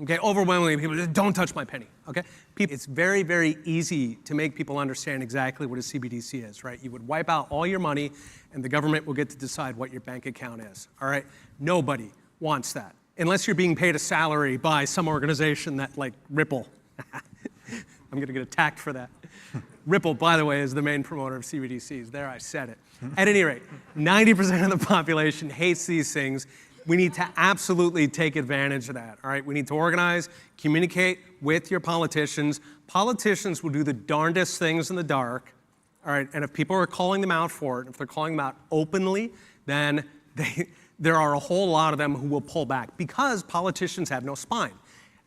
Okay, overwhelmingly, people just don't touch my penny. Okay, it's very, very easy to make people understand exactly what a CBDC is, right? You would wipe out all your money, and the government will get to decide what your bank account is. All right, nobody wants that unless you're being paid a salary by some organization that, like Ripple. I'm going to get attacked for that. Ripple, by the way, is the main promoter of CBDCs. There, I said it. At any rate, 90% of the population hates these things. We need to absolutely take advantage of that, all right? We need to organize, communicate with your politicians. Politicians will do the darndest things in the dark, all right? And if people are calling them out for it, if they're calling them out openly, then there are a whole lot of them who will pull back because politicians have no spine.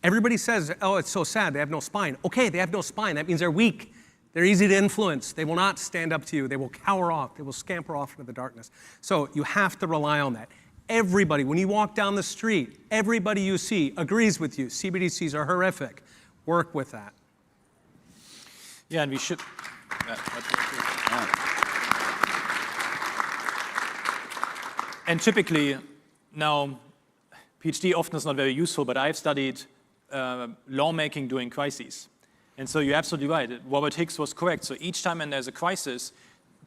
Everybody says, oh, it's so sad, they have no spine. Okay, they have no spine. That means they're weak. They're easy to influence. They will not stand up to you. They will cower off. They will scamper off into the darkness. So you have to rely on that. Everybody, when you walk down the street, everybody you see agrees with you. CBDCs are horrific. Work with that. Yeah, and we should. And typically, now, PhD often is not very useful, but I've studied lawmaking during crises. And so you're absolutely right. Robert Hicks was correct. So each time when there's a crisis,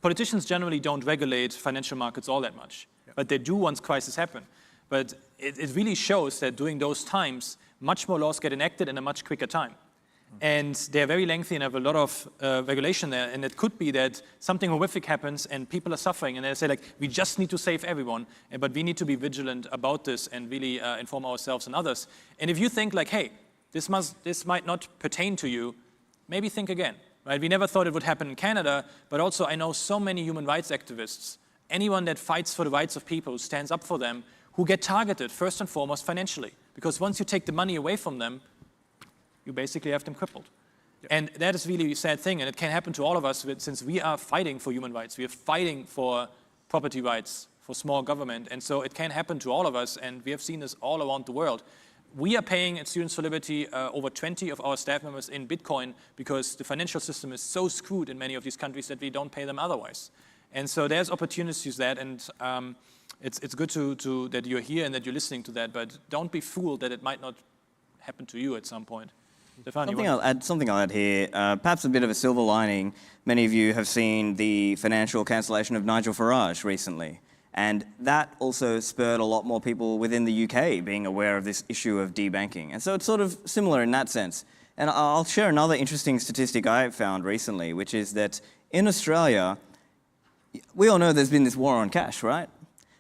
politicians generally don't regulate financial markets all that much. But they do once crises happen. But it really shows that during those times, much more laws get enacted in a much quicker time. And they're very lengthy and have a lot of regulation there. And it could be that something horrific happens and people are suffering. And they say, like, we just need to save everyone. But we need to be vigilant about this and really inform ourselves and others. And if you think, like, hey, this might not pertain to you, maybe think again. Right? We never thought it would happen in Canada. But also, I know so many human rights activists, anyone that fights for the rights of people, who stands up for them, who get targeted first and foremost financially. Because once you take the money away from them, you basically have them crippled. Yeah. And that is really a sad thing, and it can happen to all of us since we are fighting for human rights. We are fighting for property rights, for small government, and so it can happen to all of us, and we have seen this all around the world. We are paying at Students for Liberty over 20 of our staff members in Bitcoin because the financial system is so screwed in many of these countries that we don't pay them otherwise. And so there's opportunities to use that, and it's good that you're here and that you're listening to that, but don't be fooled that it might not happen to you at some point. Something I'll add here, perhaps a bit of a silver lining. Many of you have seen the financial cancellation of Nigel Farage recently. And that also spurred a lot more people within the UK being aware of this issue of debanking. And so it's sort of similar in that sense. And I'll share another interesting statistic I found recently, which is that in Australia, we all know there's been this war on cash, right?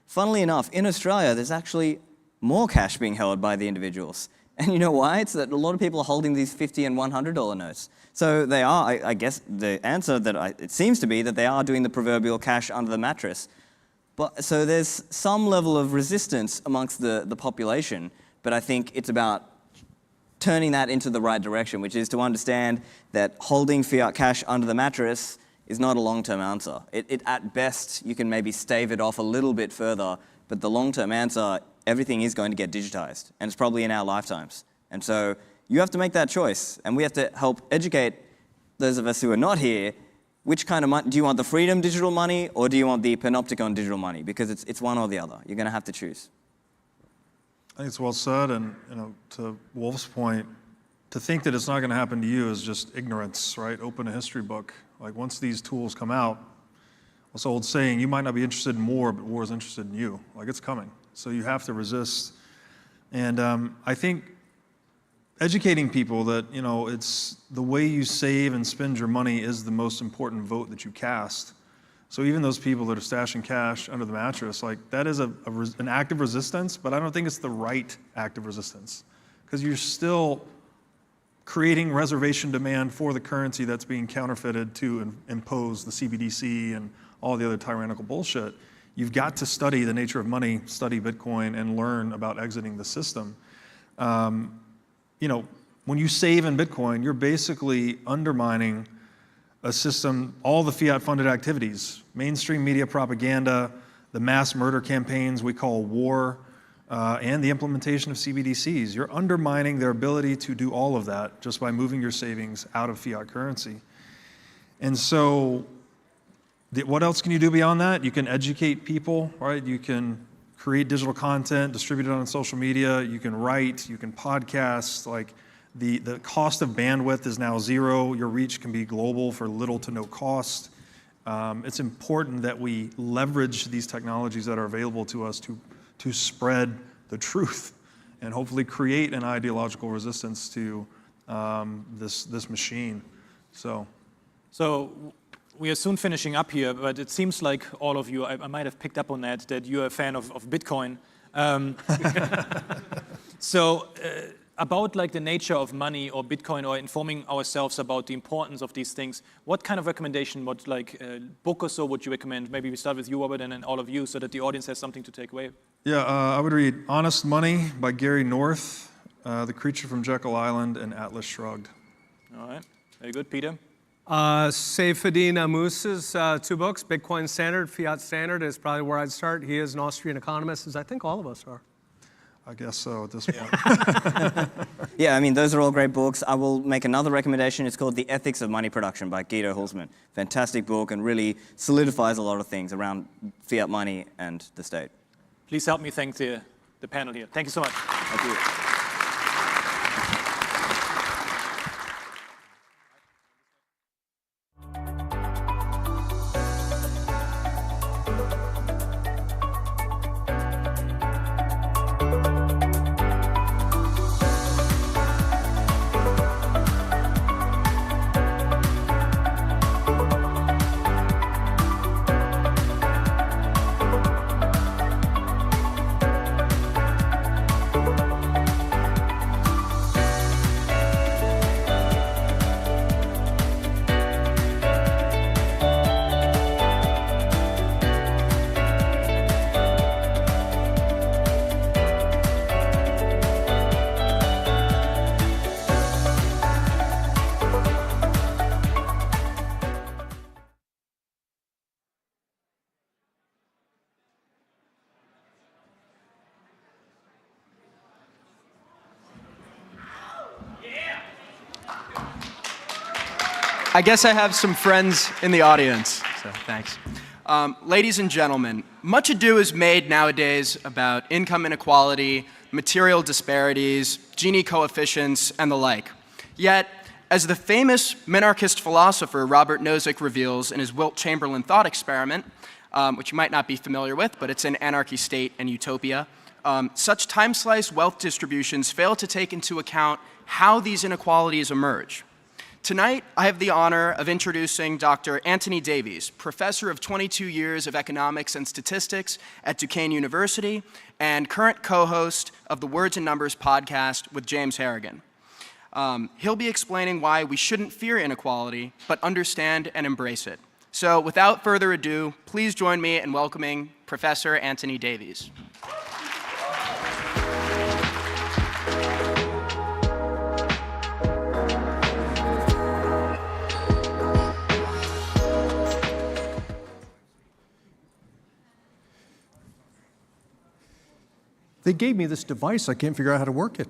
Funnily enough, in Australia, there's actually more cash being held by the individuals. And you know why? It's that a lot of people are holding these $50 and $100 notes. So they are, I guess the answer it seems to be that they are doing the proverbial cash under the mattress. But so there's some level of resistance amongst the population, but I think it's about turning that into the right direction, which is to understand that holding fiat cash under the mattress is not a long-term answer. At best, you can maybe stave it off a little bit further, but the long-term answer, everything is going to get digitized, and it's probably in our lifetimes. And so you have to make that choice, and we have to help educate those of us who are not here. Which kind of money? Do you want the freedom digital money, or do you want the panopticon digital money? Because it's one or the other. You're going to have to choose. I think it's well said, and to Wolf's point, to think that it's not going to happen to you is just ignorance, right? Open a history book. Like, once these tools come out, what's the old saying? You might not be interested in war, but war is interested in you. Like, it's coming. So you have to resist. And I think educating people that, it's the way you save and spend your money is the most important vote that you cast. So even those people that are stashing cash under the mattress, like, that is an act of resistance, but I don't think it's the right act of resistance, because you're still creating reservation demand for the currency that's being counterfeited to impose the CBDC and all the other tyrannical bullshit. You've got to study the nature of money, study Bitcoin, and learn about exiting the system. When you save in Bitcoin, you're basically undermining a system, all the fiat-funded activities, mainstream media propaganda, the mass murder campaigns we call war, and the implementation of CBDCs. You're undermining their ability to do all of that just by moving your savings out of fiat currency. And so what else can you do beyond that? You can educate people, right? You can create digital content, distribute it on social media, you can write, you can podcast. Like the cost of bandwidth is now zero. Your reach can be global for little to no cost. It's important that we leverage these technologies that are available to us to spread the truth and hopefully create an ideological resistance to this machine. So we are soon finishing up here, but it seems like all of you, I might have picked up on that you're a fan of Bitcoin. About like the nature of money or Bitcoin or informing ourselves about the importance of these things, what kind of recommendation, what like book or so would you recommend? Maybe we start with you, Robert, and then all of you, so that the audience has something to take away. Yeah, I would read Honest Money by Gary North, The Creature from Jekyll Island, and Atlas Shrugged. All right, very good. Peter? Seyfedin Amouss's 2 books, Bitcoin Standard, Fiat Standard is probably where I'd start. He is an Austrian economist, as I think all of us are. I guess so at this point. Yeah, I mean, those are all great books. I will make another recommendation. It's called The Ethics of Money Production by Guido Hulsmann. Fantastic book and really solidifies a lot of things around fiat money and the state. Please help me thank the panel here. Thank you so much. Thank you. I guess I have some friends in the audience, so thanks. Ladies and gentlemen, much ado is made nowadays about income inequality, material disparities, Gini coefficients, and the like. Yet, as the famous minarchist philosopher Robert Nozick reveals in his Wilt Chamberlain thought experiment, which you might not be familiar with, but it's in Anarchy, State, and Utopia, such time-sliced wealth distributions fail to take into account how these inequalities emerge. Tonight, I have the honor of introducing Dr. Anthony Davies, professor of 22 years of economics and statistics at Duquesne University and current co-host of the Words and Numbers podcast with James Harrigan. He'll be explaining why we shouldn't fear inequality, but understand and embrace it. So without further ado, please join me in welcoming Professor Anthony Davies. They gave me this device. I can't figure out how to work it.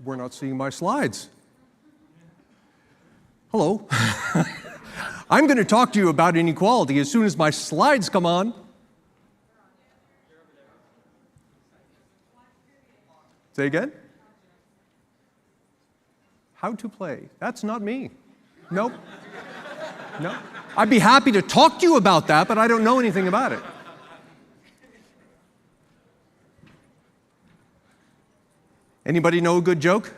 We're not seeing my slides. Hello. I'm going to talk to you about inequality as soon as my slides come on. Say again? How to play. That's not me. Nope. No. I'd be happy to talk to you about that, but I don't know anything about it. Anybody know a good joke?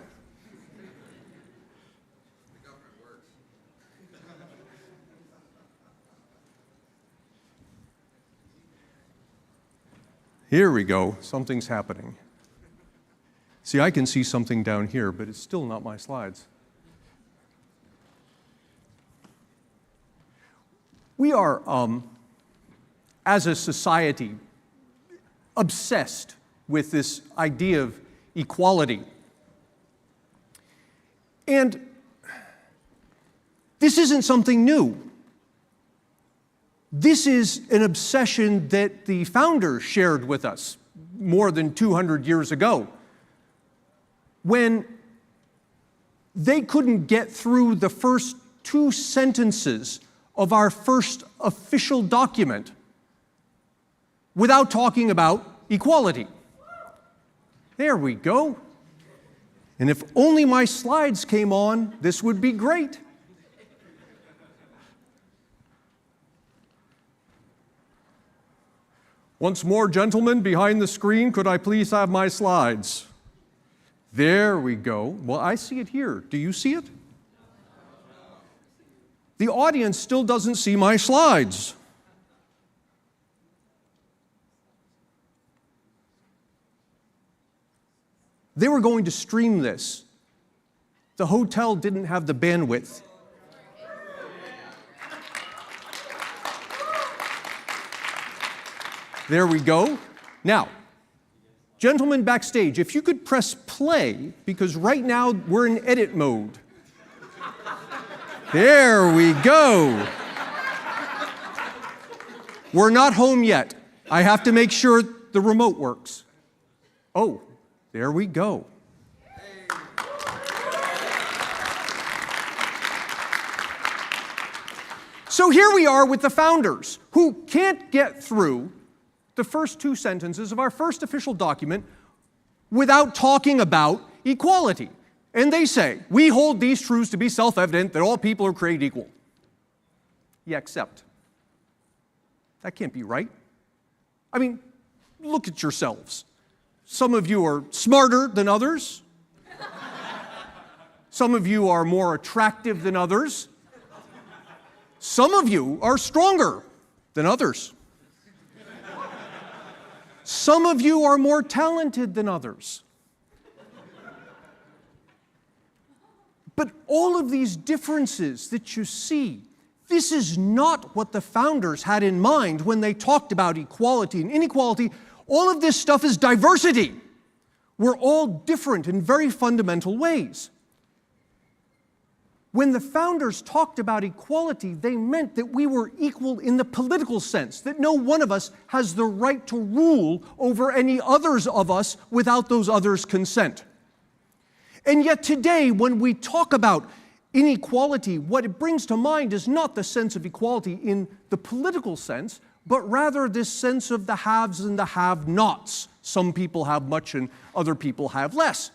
Here we go. Something's happening. See, I can see something down here, but it's still not my slides. We are, as a society, obsessed with this idea of equality. And this isn't something new. This is an obsession that the founders shared with us more than 200 years ago, when they couldn't get through the first 2 sentences of our first official document without talking about equality. There we go. And if only my slides came on, this would be great. Once more, gentlemen, behind the screen, could I please have my slides? There we go. Well, I see it here. Do you see it? The audience still doesn't see my slides. They were going to stream this. The hotel didn't have the bandwidth. There we go. Now, gentlemen backstage, if you could press play, because right now we're in edit mode. There we go. We're not home yet. I have to make sure the remote works. Oh, there we go. So here we are with the founders who can't get through the first two sentences of our first official document without talking about equality. And they say, we hold these truths to be self-evident that all people are created equal. Yeah, except. That can't be right. I mean, look at yourselves. Some of you are smarter than others. Some of you are more attractive than others. Some of you are stronger than others. Some of you are more talented than others. But all of these differences that you see, this is not what the founders had in mind when they talked about equality and inequality. All of this stuff is diversity. We're all different in very fundamental ways. When the founders talked about equality, they meant that we were equal in the political sense, that no one of us has the right to rule over any others of us without those others' consent. And yet today, when we talk about inequality, what it brings to mind is not the sense of equality in the political sense, but rather this sense of the haves and the have-nots. Some people have much and other people have less.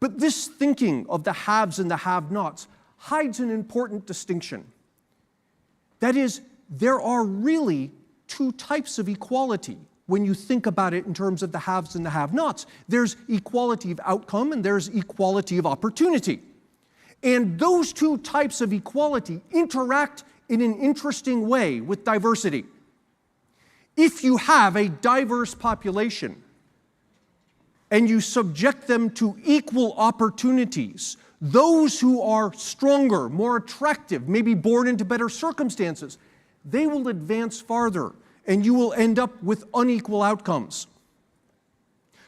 But this thinking of the haves and the have-nots hides an important distinction. That is, there are really two types of equality when you think about it in terms of the haves and the have-nots. There's equality of outcome and there's equality of opportunity. And those two types of equality interact in an interesting way with diversity. If you have a diverse population and you subject them to equal opportunities, those who are stronger, more attractive, maybe born into better circumstances, they will advance farther, and you will end up with unequal outcomes.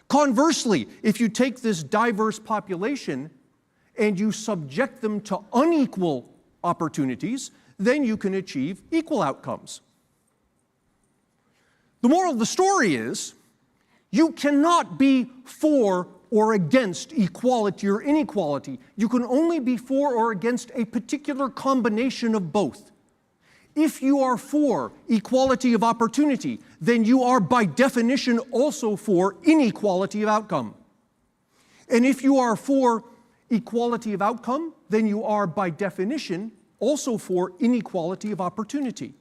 Conversely, if you take this diverse population and you subject them to unequal opportunities, then you can achieve equal outcomes. The moral of the story is, you cannot be for or against equality or inequality. You can only be for or against a particular combination of both. If you are for equality of opportunity, then you are by definition also for inequality of outcome. And if you are for equality of outcome, then you are by definition also for inequality of opportunity.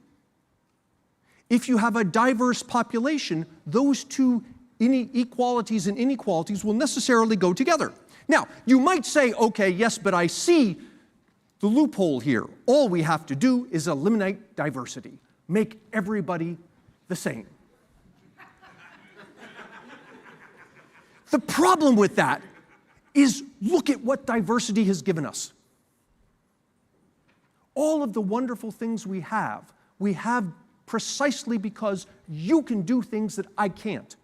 If you have a diverse population, those two equalities and inequalities will necessarily go together. Now, you might say, okay, yes, but I see the loophole here. All we have to do is eliminate diversity, make everybody the same. The problem with that is look at what diversity has given us. All of the wonderful things we have precisely because you can do things that I can't.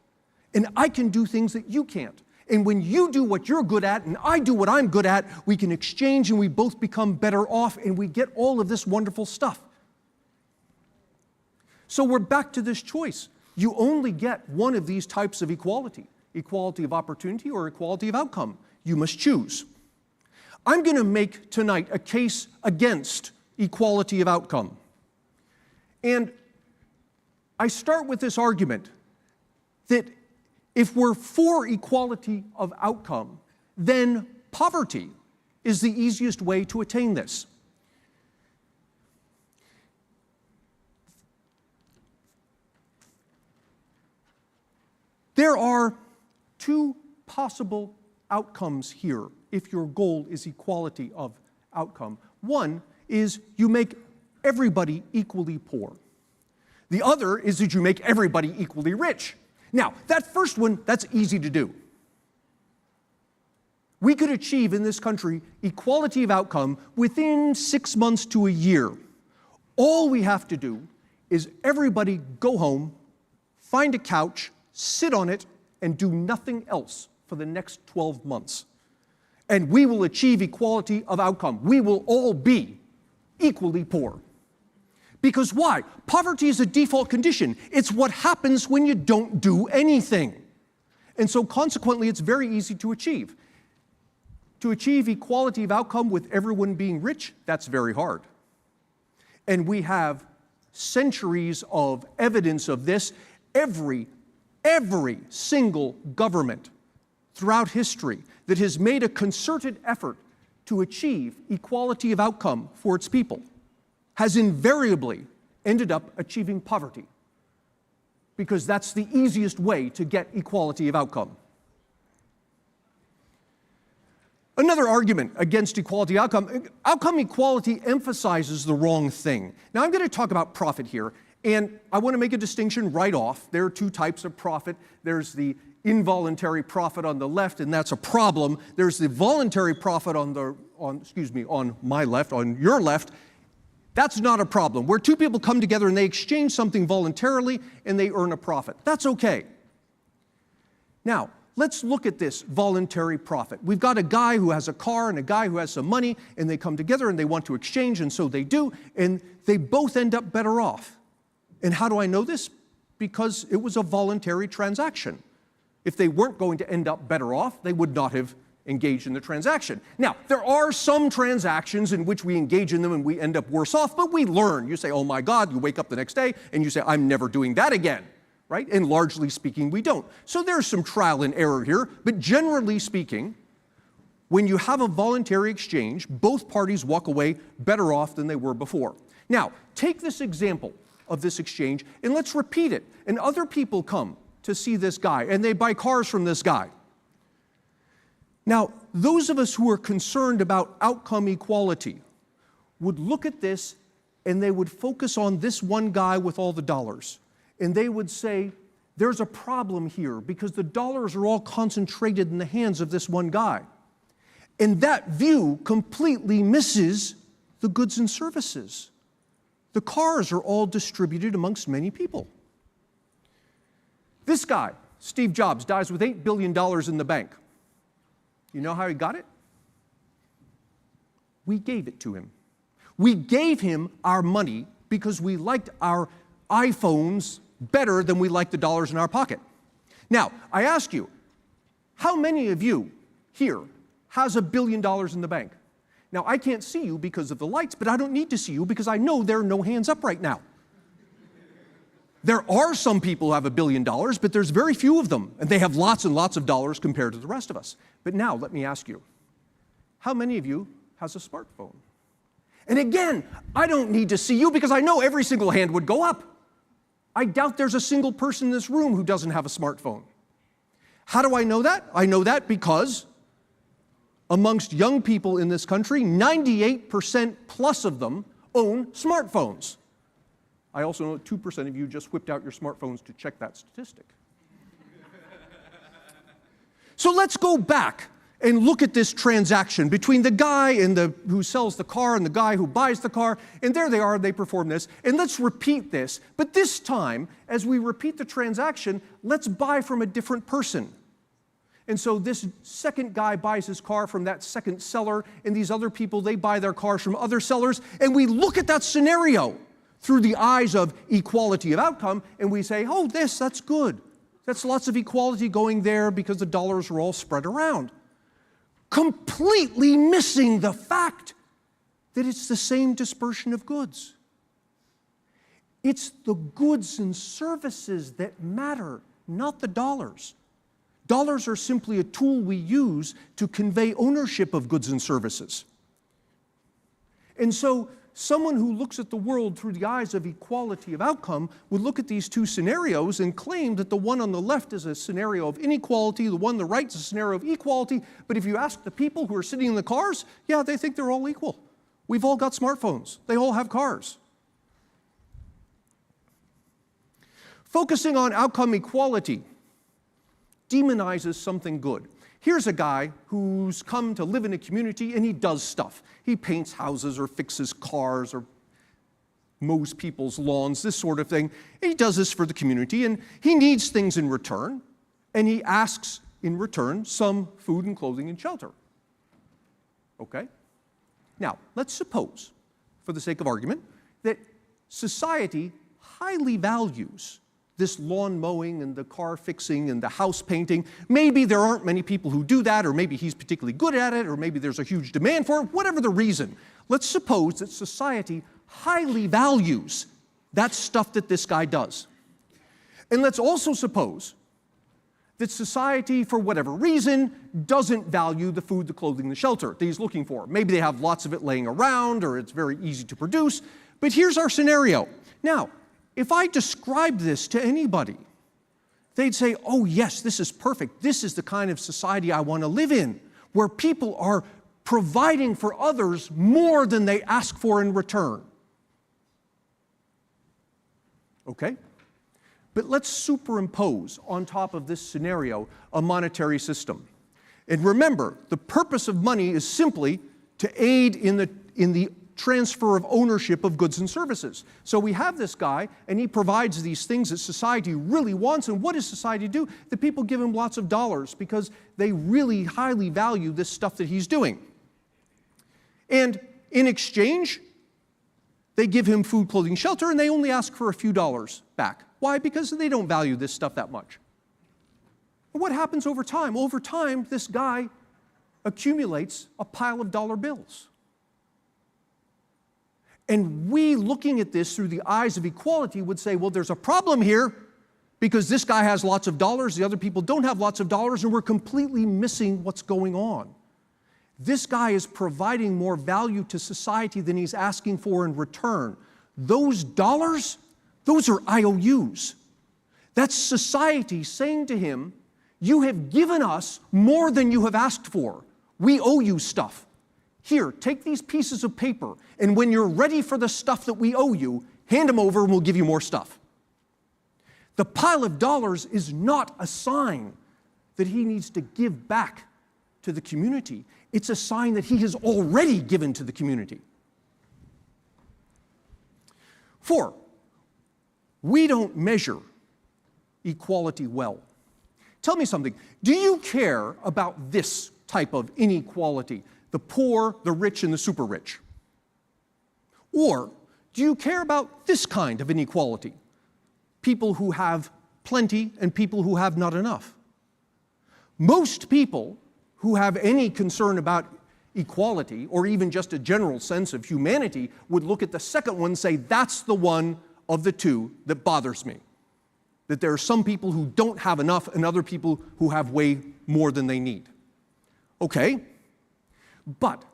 And I can do things that you can't. And when you do what you're good at and I do what I'm good at, we can exchange and we both become better off and we get all of this wonderful stuff. So we're back to this choice. You only get one of these types of equality, equality of opportunity or equality of outcome. You must choose. I'm going to make tonight a case against equality of outcome. And I start with this argument that if we're for equality of outcome, then poverty is the easiest way to attain this. There are two possible outcomes here if your goal is equality of outcome. One is you make everybody equally poor. The other is that you make everybody equally rich. Now, that first one, that's easy to do. We could achieve in this country equality of outcome within 6 months to a year. All we have to do is everybody go home, find a couch, sit on it, and do nothing else for the next 12 months. And we will achieve equality of outcome. We will all be equally poor. Because why? Poverty is a default condition. It's what happens when you don't do anything. And so consequently, it's very easy to achieve. To achieve equality of outcome with everyone being rich, that's very hard. And we have centuries of evidence of this. Every single government throughout history that has made a concerted effort to achieve equality of outcome for its people has invariably ended up achieving poverty, because that's the easiest way to get equality of outcome. Another argument against equality outcome equality emphasizes the wrong thing. Now I'm going to talk about profit here, and I want to make a distinction right off. There are two types of profit. There's the involuntary profit on the left, and that's a problem. There's the voluntary profit on my left, on your left. That's not a problem. Where two people come together and they exchange something voluntarily and they earn a profit. That's okay. Now, let's look at this voluntary profit. We've got a guy who has a car and a guy who has some money, and they come together and they want to exchange, and so they do, and they both end up better off. And how do I know this? Because it was a voluntary transaction. If they weren't going to end up better off, they would not have engaged in the transaction. Now, there are some transactions in which we engage in them and we end up worse off, but we learn. You say, oh my God, you wake up the next day and you say, I'm never doing that again, right? And largely speaking, we don't. So there's some trial and error here, but generally speaking, when you have a voluntary exchange, both parties walk away better off than they were before. Now, take this example of this exchange and let's repeat it. And other people come to see this guy and they buy cars from this guy. Now, those of us who are concerned about outcome equality would look at this and they would focus on this one guy with all the dollars. And they would say, there's a problem here because the dollars are all concentrated in the hands of this one guy. And that view completely misses the goods and services. The cars are all distributed amongst many people. This guy, Steve Jobs, dies with $8 billion in the bank. You know how he got it? We gave it to him. We gave him our money because we liked our iPhones better than we liked the dollars in our pocket. Now, I ask you, how many of you here has $1 billion in the bank? Now, I can't see you because of the lights, but I don't need to see you because I know there are no hands up right now. There are some people who have $1 billion, but there's very few of them, and they have lots and lots of dollars compared to the rest of us. But now, let me ask you, how many of you has a smartphone? And again, I don't need to see you because I know every single hand would go up. I doubt there's a single person in this room who doesn't have a smartphone. How do I know that? I know that because amongst young people in this country, 98% plus of them own smartphones. I also know that 2% of you just whipped out your smartphones to check that statistic. So let's go back and look at this transaction between the guy who sells the car and the guy who buys the car. And there they are, they perform this. And let's repeat this. But this time, as we repeat the transaction, let's buy from a different person. And so this second guy buys his car from that second seller, and these other people, they buy their cars from other sellers. And we look at that scenario through the eyes of equality of outcome, and we say, oh, that's good. That's lots of equality going there because the dollars are all spread around. Completely missing the fact that it's the same dispersion of goods. It's the goods and services that matter, not the dollars. Dollars are simply a tool we use to convey ownership of goods and services. And so someone who looks at the world through the eyes of equality of outcome would look at these two scenarios and claim that the one on the left is a scenario of inequality, the one on the right is a scenario of equality. But if you ask the people who are sitting in the cars, yeah, they think they're all equal. We've all got smartphones. They all have cars. Focusing on outcome equality demonizes something good. Here's a guy who's come to live in a community and he does stuff. He paints houses or fixes cars or mows people's lawns, this sort of thing. And he does this for the community and he needs things in return, and he asks in return some food and clothing and shelter. Okay? Now, let's suppose, for the sake of argument, that society highly values this lawn mowing and the car fixing and the house painting. Maybe there aren't many people who do that, or maybe he's particularly good at it, or maybe there's a huge demand for it, whatever the reason. Let's suppose that society highly values that stuff that this guy does. And let's also suppose that society, for whatever reason, doesn't value the food, the clothing, the shelter that he's looking for. Maybe they have lots of it laying around, or it's very easy to produce. But here's our scenario. Now, if I describe this to anybody, they'd say, oh yes, this is perfect. This is the kind of society I want to live in, where people are providing for others more than they ask for in return. Okay? But let's superimpose on top of this scenario a monetary system. And remember, the purpose of money is simply to aid in the transfer of ownership of goods and services. So we have this guy, and he provides these things that society really wants. And what does society do? The people give him lots of dollars because they really highly value this stuff that he's doing. And in exchange, they give him food, clothing, shelter, and they only ask for a few dollars back. Why? Because they don't value this stuff that much. But what happens over time? Over time, this guy accumulates a pile of dollar bills. And we, looking at this through the eyes of equality, would say, well, there's a problem here because this guy has lots of dollars, the other people don't have lots of dollars, and we're completely missing what's going on. This guy is providing more value to society than he's asking for in return. Those dollars, those are IOUs. That's society saying to him, you have given us more than you have asked for. We owe you stuff. Here, take these pieces of paper, and when you're ready for the stuff that we owe you, hand them over and we'll give you more stuff. The pile of dollars is not a sign that he needs to give back to the community. It's a sign that he has already given to the community. 4, we don't measure equality well. Tell me something. Do you care about this type of inequality? The poor, the rich, and the super rich? Or do you care about this kind of inequality? People who have plenty and people who have not enough. Most people who have any concern about equality, or even just a general sense of humanity, would look at the second one and say, that's the one of the two that bothers me. That there are some people who don't have enough and other people who have way more than they need. Okay? But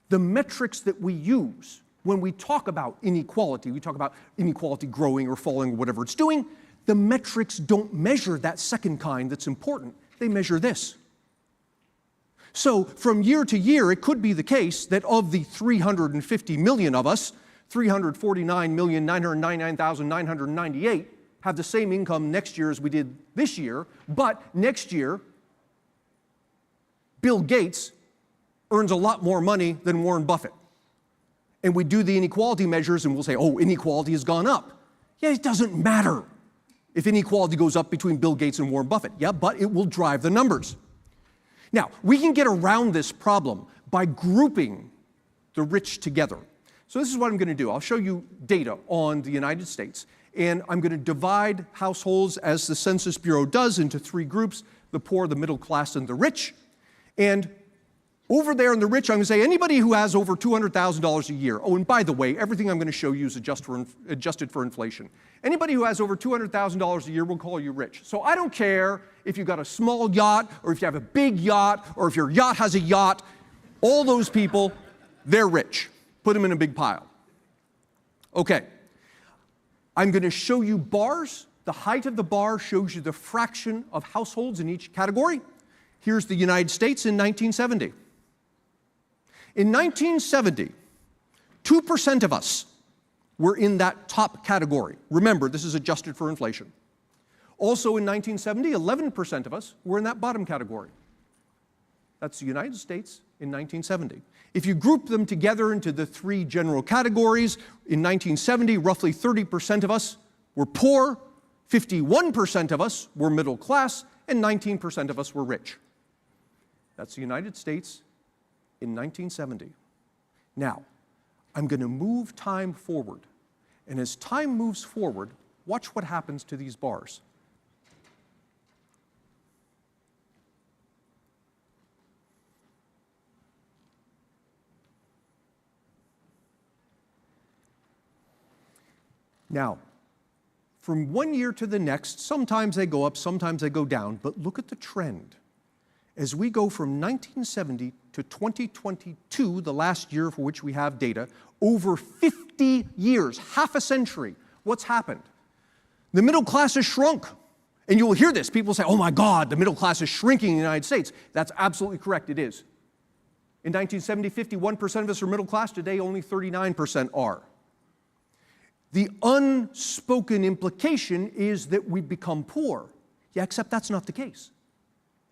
the metrics that we use when we talk about inequality, we talk about inequality growing or falling or whatever it's doing, the metrics don't measure that second kind that's important. They measure this. So from year to year, it could be the case that of the 350 million of us, 349,999,998 have the same income next year as we did this year, but next year, Bill Gates earns a lot more money than Warren Buffett. And we do the inequality measures and we'll say, oh, inequality has gone up. Yeah, it doesn't matter if inequality goes up between Bill Gates and Warren Buffett. Yeah, but it will drive the numbers. Now, we can get around this problem by grouping the rich together. So this is what I'm going to do. I'll show you data on the United States, and I'm going to divide households, as the Census Bureau does, into 3 groups: the poor, the middle class, and the rich. And Over there in the rich, I'm going to say anybody who has over $200,000 a year. Oh, and by the way, everything I'm going to show you is adjusted for inflation. Anybody who has over $200,000 a year, we'll call you rich. So I don't care if you've got a small yacht, or if you have a big yacht, or if your yacht has a yacht. All those people, they're rich. Put them in a big pile. Okay. I'm going to show you bars. The height of the bar shows you the fraction of households in each category. Here's the United States in 1970. In 1970, 2% of us were in that top category. Remember, this is adjusted for inflation. Also in 1970, 11% of us were in that bottom category. That's the United States in 1970. If you group them together into the three general categories, in 1970, roughly 30% of us were poor, 51% of us were middle class, and 19% of us were rich. That's the United States in 1970. Now, I'm going to move time forward. And as time moves forward, watch what happens to these bars. Now, from one year to the next, sometimes they go up, sometimes they go down, but look at the trend. As we go from 1970 to 2022, the last year for which we have data, over 50 years, half a century, what's happened? The middle class has shrunk. And you will hear this. People say, oh my God, the middle class is shrinking in the United States. That's absolutely correct, it is. In 1970, 51% of us are middle class. Today, only 39% are. The unspoken implication is that we become poor. Yeah, except that's not the case.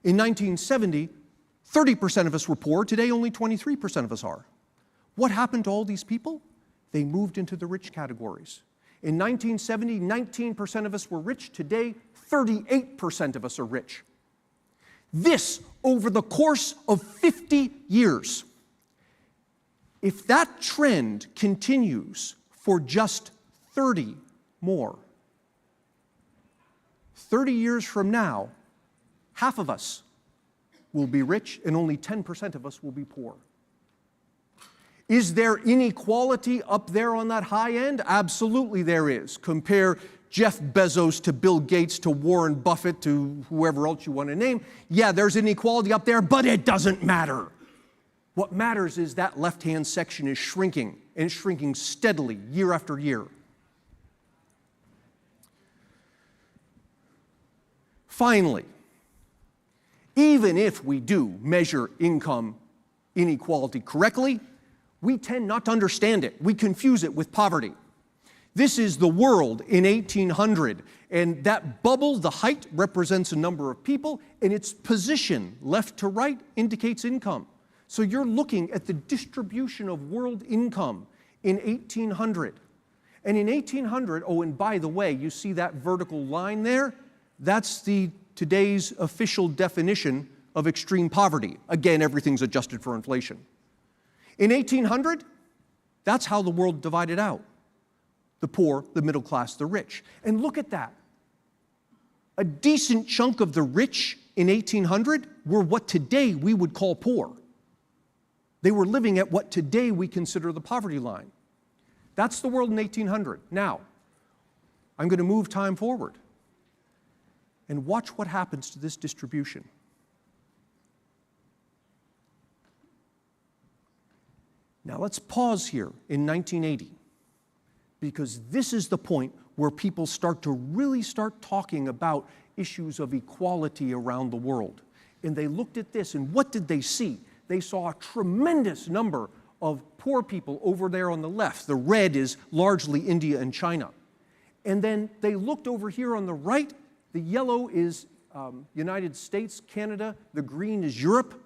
In 1970, 30% of us were poor. Today, only 23% of us are. What happened to all these people? They moved into the rich categories. In 1970, 19% of us were rich. Today, 38% of us are rich. This over the course of 50 years. If that trend continues for just 30 more, 30 years from now, half of us will be rich and only 10% of us will be poor. Is there inequality up there on that high end? Absolutely there is. Compare Jeff Bezos to Bill Gates to Warren Buffett to whoever else you want to name. Yeah, there's inequality up there, but it doesn't matter. What matters is that left-hand section is shrinking, and it's shrinking steadily year after year. Finally, even if we do measure income inequality correctly, we tend not to understand it. We confuse it with poverty. This is the world in 1800, and that bubble, the height, represents a number of people, and its position, left to right, indicates income. So you're looking at the distribution of world income in 1800. And in 1800, oh, and by the way, you see that vertical line there? That's today's official definition of extreme poverty. Again, everything's adjusted for inflation. In 1800, that's how the world divided out. The poor, the middle class, the rich. And look at that. A decent chunk of the rich in 1800 were what today we would call poor. They were living at what today we consider the poverty line. That's the world in 1800. Now, I'm going to move time forward and watch what happens to this distribution. Now let's pause here in 1980, because this is the point where people start to really start talking about issues of equality around the world. And they looked at this, and what did they see? They saw a tremendous number of poor people over there on the left. The red is largely India and China. And then they looked over here on the right. The yellow is United States, Canada. The green is Europe.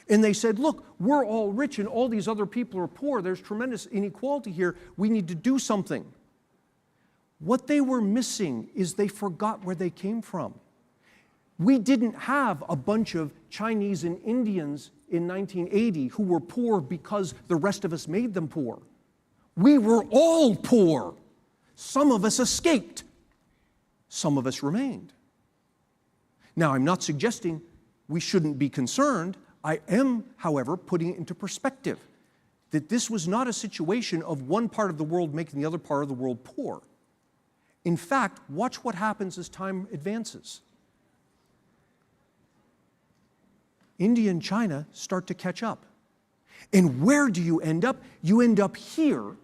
And they said, look, we're all rich and all these other people are poor. There's tremendous inequality here. We need to do something. What they were missing is they forgot where they came from. We didn't have a bunch of Chinese and Indians in 1980 who were poor because the rest of us made them poor. We were all poor. Some of us escaped. Some of us remained. Now, I'm not suggesting we shouldn't be concerned. I am, however, putting it into perspective that this was not a situation of one part of the world making the other part of the world poor. In fact, watch what happens as time advances. India and China start to catch up. And where do you end up? You end up here.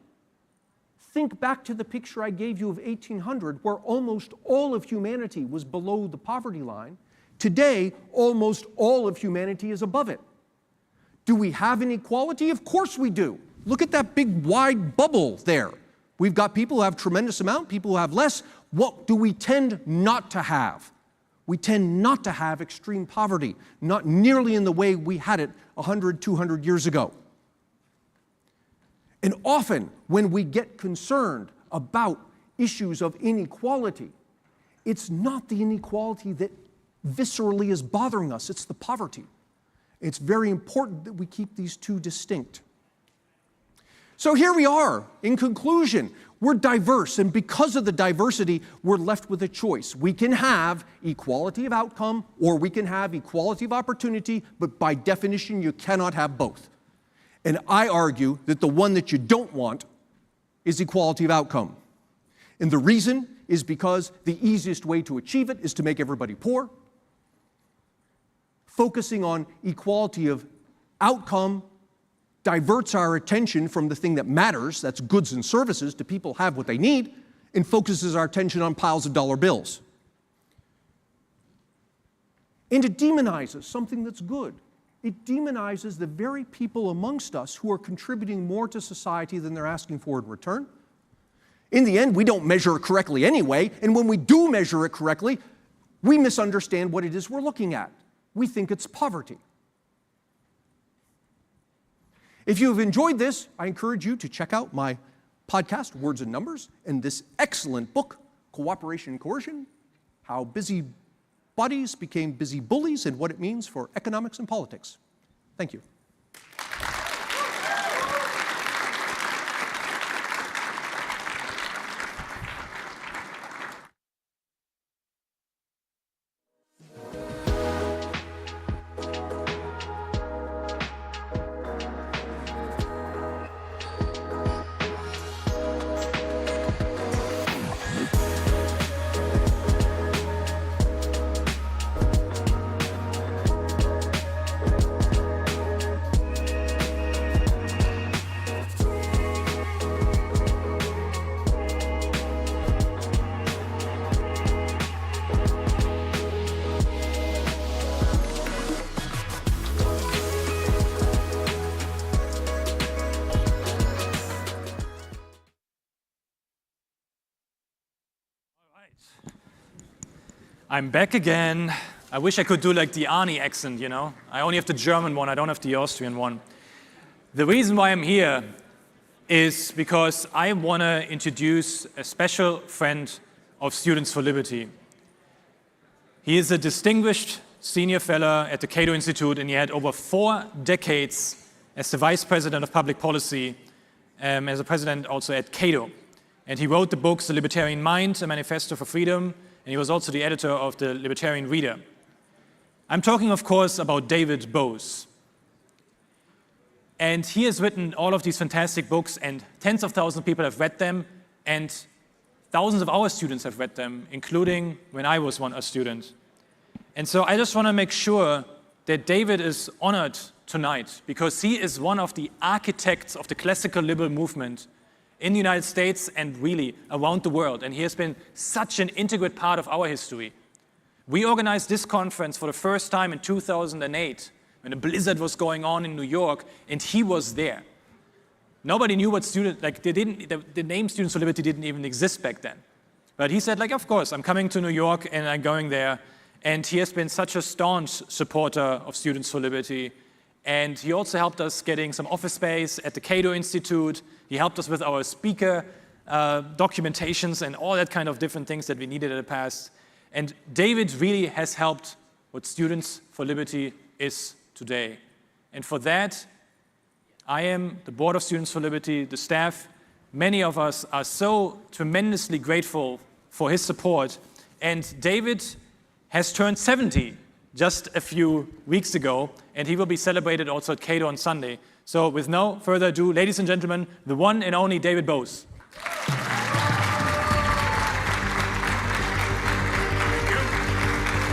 Think back to the picture I gave you of 1800, where almost all of humanity was below the poverty line. Today, almost all of humanity is above it. Do we have inequality? Of course we do. Look at that big wide bubble there. We've got people who have tremendous amount, people who have less. What do we tend not to have? We tend not to have extreme poverty, not nearly in the way we had it 100, 200 years ago. And often, when we get concerned about issues of inequality, it's not the inequality that viscerally is bothering us, it's the poverty. It's very important that we keep these two distinct. So here we are. In conclusion, we're diverse, and because of the diversity, we're left with a choice. We can have equality of outcome, or we can have equality of opportunity, but by definition, you cannot have both. And I argue that the one that you don't want is equality of outcome. And the reason is because the easiest way to achieve it is to make everybody poor. Focusing on equality of outcome diverts our attention from the thing that matters, that's goods and services, to people have what they need, and focuses our attention on piles of dollar bills. And it demonizes something that's good. It demonizes the very people amongst us who are contributing more to society than they're asking for in return. In the end, we don't measure it correctly anyway, and when we do measure it correctly, we misunderstand what it is we're looking at. We think it's poverty. If you have enjoyed this, I encourage you to check out my podcast, Words and Numbers, and this excellent book, Cooperation and Coercion, How Busy Bodies Became Busy Bullies and What It Means for Economics and Politics. Thank you. I'm back again. I wish I could do like the Arnie accent, you know? I only have the German one, I don't have the Austrian one. The reason why I'm here is because I want to introduce a special friend of Students for Liberty. He is a distinguished senior fellow at the Cato Institute, and he had over 4 decades as the Vice President of Public Policy, as a president also at Cato. And he wrote the books The Libertarian Mind, A Manifesto for Freedom, and he was also the editor of the Libertarian Reader. I'm talking, of course, about David Bose. And he has written all of these fantastic books, and tens of thousands of people have read them, and thousands of our students have read them, including when I was a student. And so I just want to make sure that David is honored tonight, because he is one of the architects of the classical liberal movement in the United States and really around the world. And he has been such an integral part of our history. We organized this conference for the first time in 2008 when a blizzard was going on in New York, and he was there. Nobody knew what the name Students for Liberty didn't even exist back then. But he said, like, of course, I'm coming to New York and I'm going there. And he has been such a staunch supporter of Students for Liberty. And he also helped us getting some office space at the Cato Institute. He helped us with our speaker documentations and all that kind of different things that we needed in the past. And David really has helped what Students for Liberty is today. And for that, I am the Board of Students for Liberty, the staff. Many of us are so tremendously grateful for his support. And David has turned 70 just a few weeks ago, and he will be celebrated also at Cato on Sunday. So with no further ado, ladies and gentlemen, the one and only David Bose.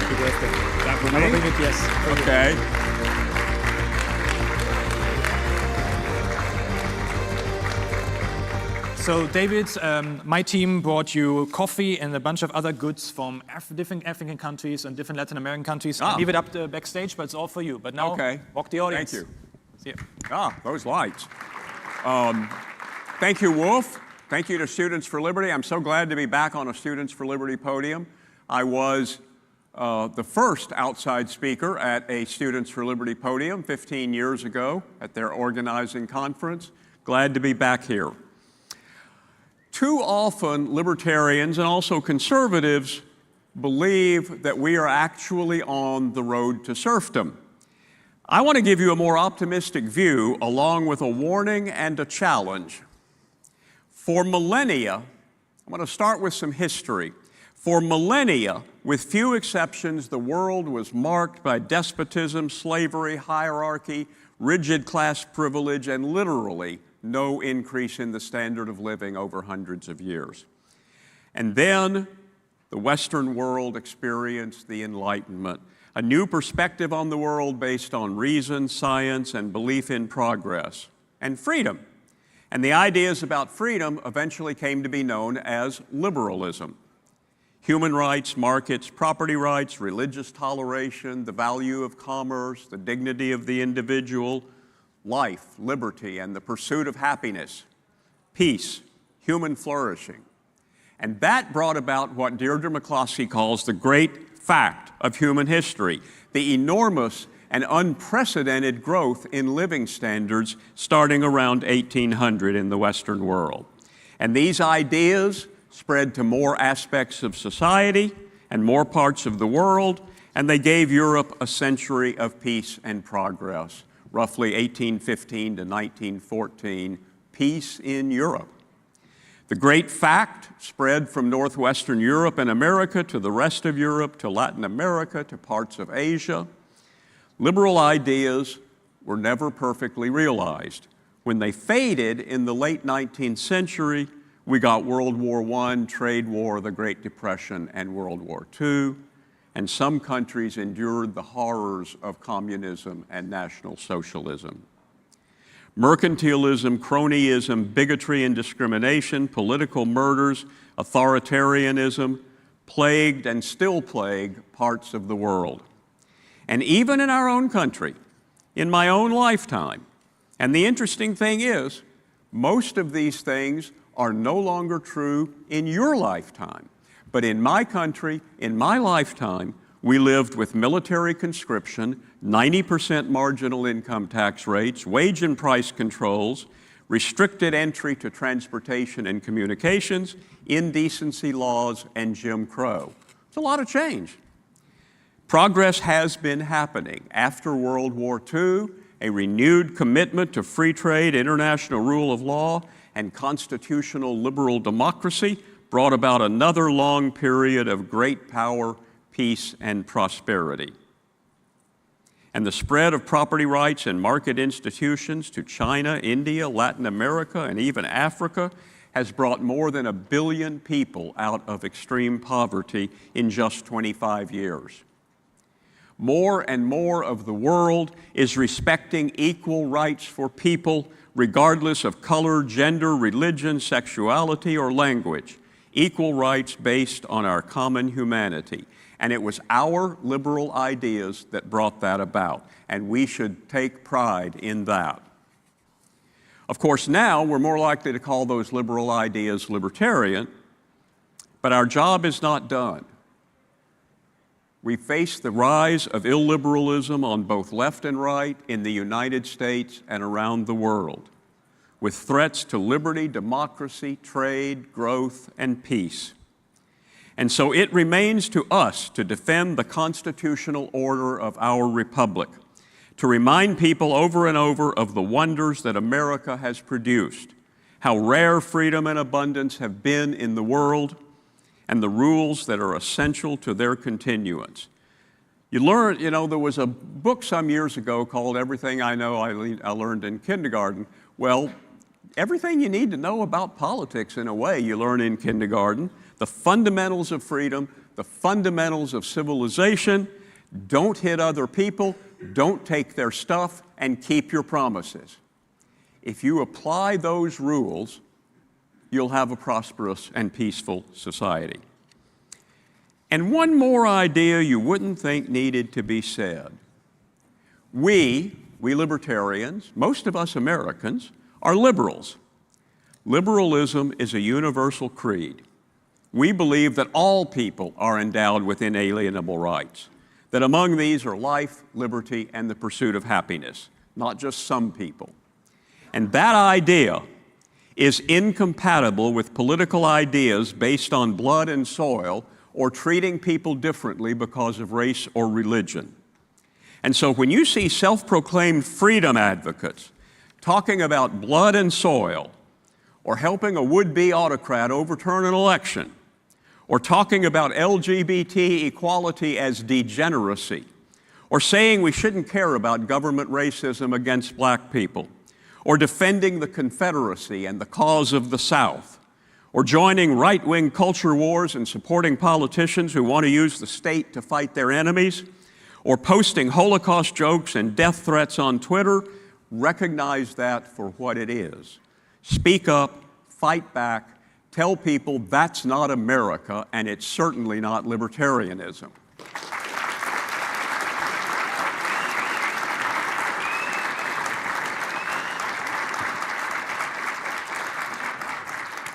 Happy birthday. That for I will me? bring it, yes. Okay. So David, my team brought you coffee and a bunch of other goods from different African countries and different Latin American countries. Ah. I'll leave it up to backstage, but it's all for you. But now, Okay. walk the audience. Thank you. See you. Ah, those lights. Thank you, Wolf. Thank you to Students for Liberty. I'm so glad to be back on a Students for Liberty podium. I was the first outside speaker at a Students for Liberty podium 15 years ago at their organizing conference. Glad to be back here. Too often, libertarians and also conservatives believe that we are actually on the road to serfdom. I want to give you a more optimistic view along with a warning and a challenge. For millennia, I'm going to start with some history. For millennia, with few exceptions, the world was marked by despotism, slavery, hierarchy, rigid class privilege, and literally no increase in the standard of living over hundreds of years. And then the Western world experienced the Enlightenment, a new perspective on the world based on reason, science, and belief in progress, and freedom. And the ideas about freedom eventually came to be known as liberalism. Human rights, markets, property rights, religious toleration, the value of commerce, the dignity of the individual, life, liberty, and the pursuit of happiness, peace, human flourishing. And that brought about what Deirdre McCloskey calls the great fact of human history, the enormous and unprecedented growth in living standards starting around 1800 in the Western world. And these ideas spread to more aspects of society and more parts of the world, and they gave Europe a century of peace and progress. Roughly 1815 to 1914, peace in Europe. The great fact spread from northwestern Europe and America to the rest of Europe, to Latin America, to parts of Asia. Liberal ideas were never perfectly realized. When they faded in the late 19th century, we got World War I, trade war, the Great Depression, and World War II. And some countries endured the horrors of communism and National Socialism. Mercantilism, cronyism, bigotry and discrimination, political murders, authoritarianism plagued and still plague parts of the world. And even in our own country, in my own lifetime. And the interesting thing is, most of these things are no longer true in your lifetime. But in my country, in my lifetime, we lived with military conscription, 90% marginal income tax rates, wage and price controls, restricted entry to transportation and communications, indecency laws, and Jim Crow. It's a lot of change. Progress has been happening. After World War II, a renewed commitment to free trade, international rule of law, and constitutional liberal democracy brought about another long period of great power, peace, and prosperity. And the spread of property rights and market institutions to China, India, Latin America, and even Africa has brought more than 1 billion people out of extreme poverty in just 25 years. More and more of the world is respecting equal rights for people regardless of color, gender, religion, sexuality, or language. Equal rights based on our common humanity. And it was our liberal ideas that brought that about, and we should take pride in that. Of course, now we're more likely to call those liberal ideas libertarian, but our job is not done. We face the rise of illiberalism on both left and right in the United States and around the world, with threats to liberty, democracy, trade, growth, and peace. And so it remains to us to defend the constitutional order of our republic, to remind people over and over of the wonders that America has produced, how rare freedom and abundance have been in the world, and the rules that are essential to their continuance. You learn, there was a book some years ago called Everything I Know I Learned in Kindergarten. Well, everything you need to know about politics, in a way, you learn in kindergarten. The fundamentals of freedom, the fundamentals of civilization. Don't hit other people, don't take their stuff, and keep your promises. If you apply those rules, you'll have a prosperous and peaceful society. And one more idea you wouldn't think needed to be said. We libertarians, most of us Americans, are liberals. Liberalism is a universal creed. We believe that all people are endowed with inalienable rights, that among these are life, liberty, and the pursuit of happiness, not just some people. And that idea is incompatible with political ideas based on blood and soil or treating people differently because of race or religion. And so when you see self-proclaimed freedom advocates talking about blood and soil, or helping a would-be autocrat overturn an election, or talking about LGBT equality as degeneracy, or saying we shouldn't care about government racism against black people, or defending the Confederacy and the cause of the South, or joining right-wing culture wars and supporting politicians who want to use the state to fight their enemies, or posting Holocaust jokes and death threats on Twitter, recognize that for what it is. Speak up, fight back, tell people that's not America, and it's certainly not libertarianism.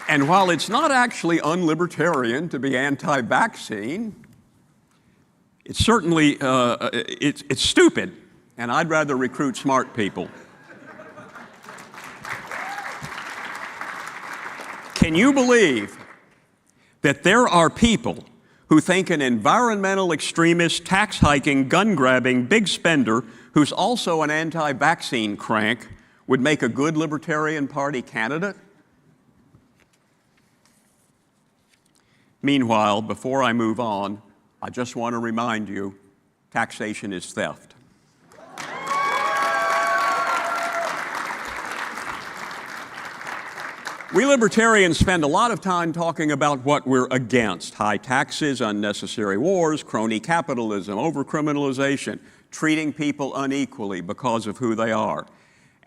And while it's not actually unlibertarian to be anti-vaccine, it's certainly, it's stupid, and I'd rather recruit smart people. Can you believe that there are people who think an environmental extremist, tax-hiking, gun-grabbing, big spender who's also an anti-vaccine crank would make a good Libertarian Party candidate? Meanwhile, before I move on, I just want to remind you, taxation is theft. We libertarians spend a lot of time talking about what we're against: high taxes, unnecessary wars, crony capitalism, overcriminalization, treating people unequally because of who they are.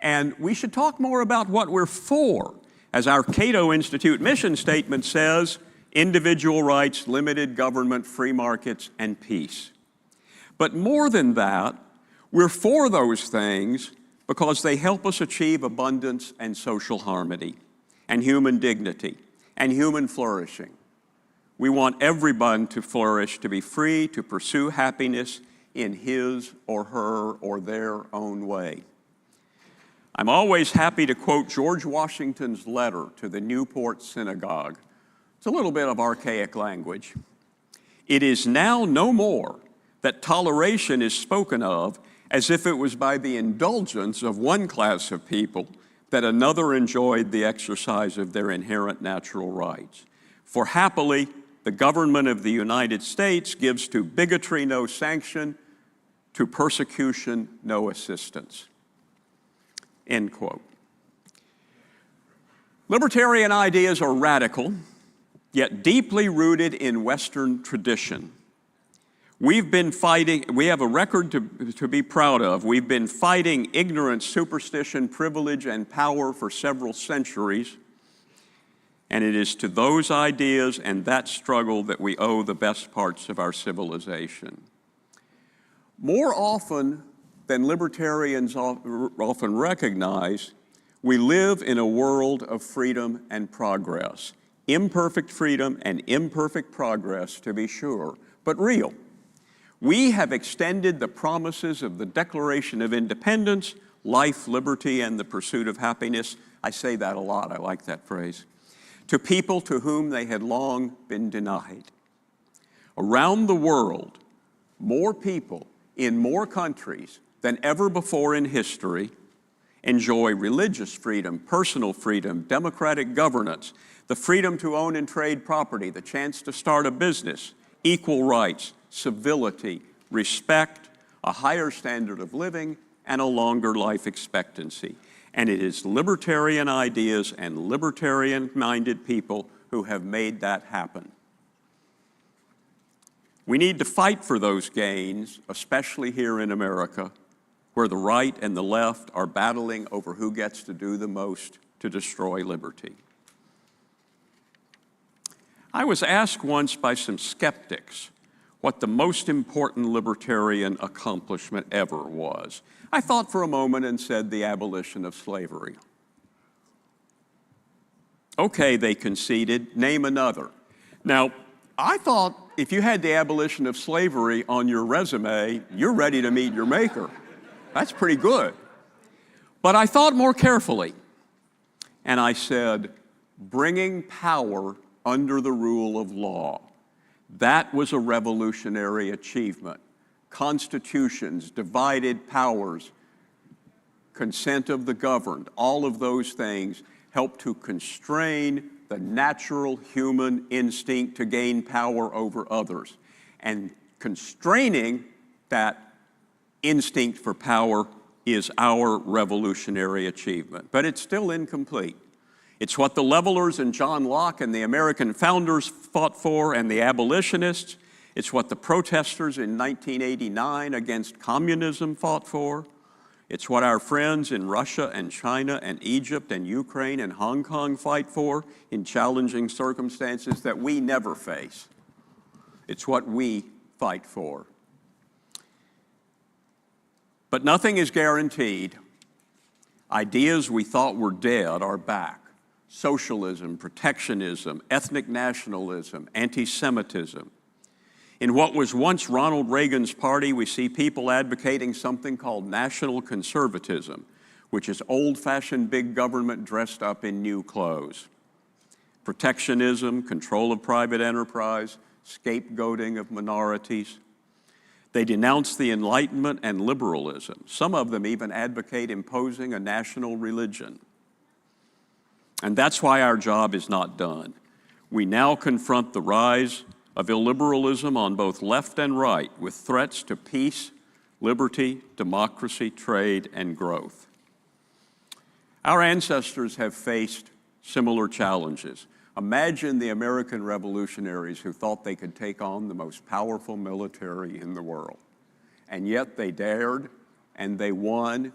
And we should talk more about what we're for. As our Cato Institute mission statement says, individual rights, limited government, free markets, and peace. But more than that, we're for those things because they help us achieve abundance and social harmony, and human dignity, and human flourishing. We want everyone to flourish, to be free, to pursue happiness in his or her or their own way. I'm always happy to quote George Washington's letter to the Newport Synagogue. It's a little bit of archaic language. It is now no more that toleration is spoken of as if it was by the indulgence of one class of people that another enjoyed the exercise of their inherent natural rights. For happily, the government of the United States gives to bigotry no sanction, to persecution no assistance. End quote. Libertarian ideas are radical, yet deeply rooted in Western tradition. We've been fighting, we have a record to be proud of. We've been fighting ignorance, superstition, privilege, and power for several centuries. And it is to those ideas and that struggle that we owe the best parts of our civilization. More often than libertarians often recognize, we live in a world of freedom and progress. Imperfect freedom and imperfect progress, to be sure, but real. We have extended the promises of the Declaration of Independence, life, liberty, and the pursuit of happiness. I say that a lot, I like that phrase, to people to whom they had long been denied. Around the world, more people in more countries than ever before in history enjoy religious freedom, personal freedom, democratic governance, the freedom to own and trade property, the chance to start a business, equal rights, civility, respect, a higher standard of living, and a longer life expectancy. And it is libertarian ideas and libertarian-minded people who have made that happen. We need to fight for those gains, especially here in America, where the right and the left are battling over who gets to do the most to destroy liberty. I was asked once by some skeptics what the most important libertarian accomplishment ever was. I thought for a moment and said the abolition of slavery. Okay, they conceded, name another. Now, I thought if you had the abolition of slavery on your resume, you're ready to meet your maker. That's pretty good. But I thought more carefully, and I said, bringing power under the rule of law. That was a revolutionary achievement. Constitutions, divided powers, consent of the governed, all of those things help to constrain the natural human instinct to gain power over others. And constraining that instinct for power is our revolutionary achievement. But it's still incomplete. It's what the levelers and John Locke and the American founders fought for and the abolitionists. It's what the protesters in 1989 against communism fought for. It's what our friends in Russia and China and Egypt and Ukraine and Hong Kong fight for in challenging circumstances that we never face. It's what we fight for. But nothing is guaranteed. Ideas we thought were dead are back. Socialism, protectionism, ethnic nationalism, anti-Semitism. In what was once Ronald Reagan's party, we see people advocating something called national conservatism, which is old-fashioned big government dressed up in new clothes. Protectionism, control of private enterprise, scapegoating of minorities. They denounce the Enlightenment and liberalism. Some of them even advocate imposing a national religion. And that's why our job is not done. We now confront the rise of illiberalism on both left and right with threats to peace, liberty, democracy, trade, and growth. Our ancestors have faced similar challenges. Imagine the American revolutionaries who thought they could take on the most powerful military in the world. And yet they dared, and they won,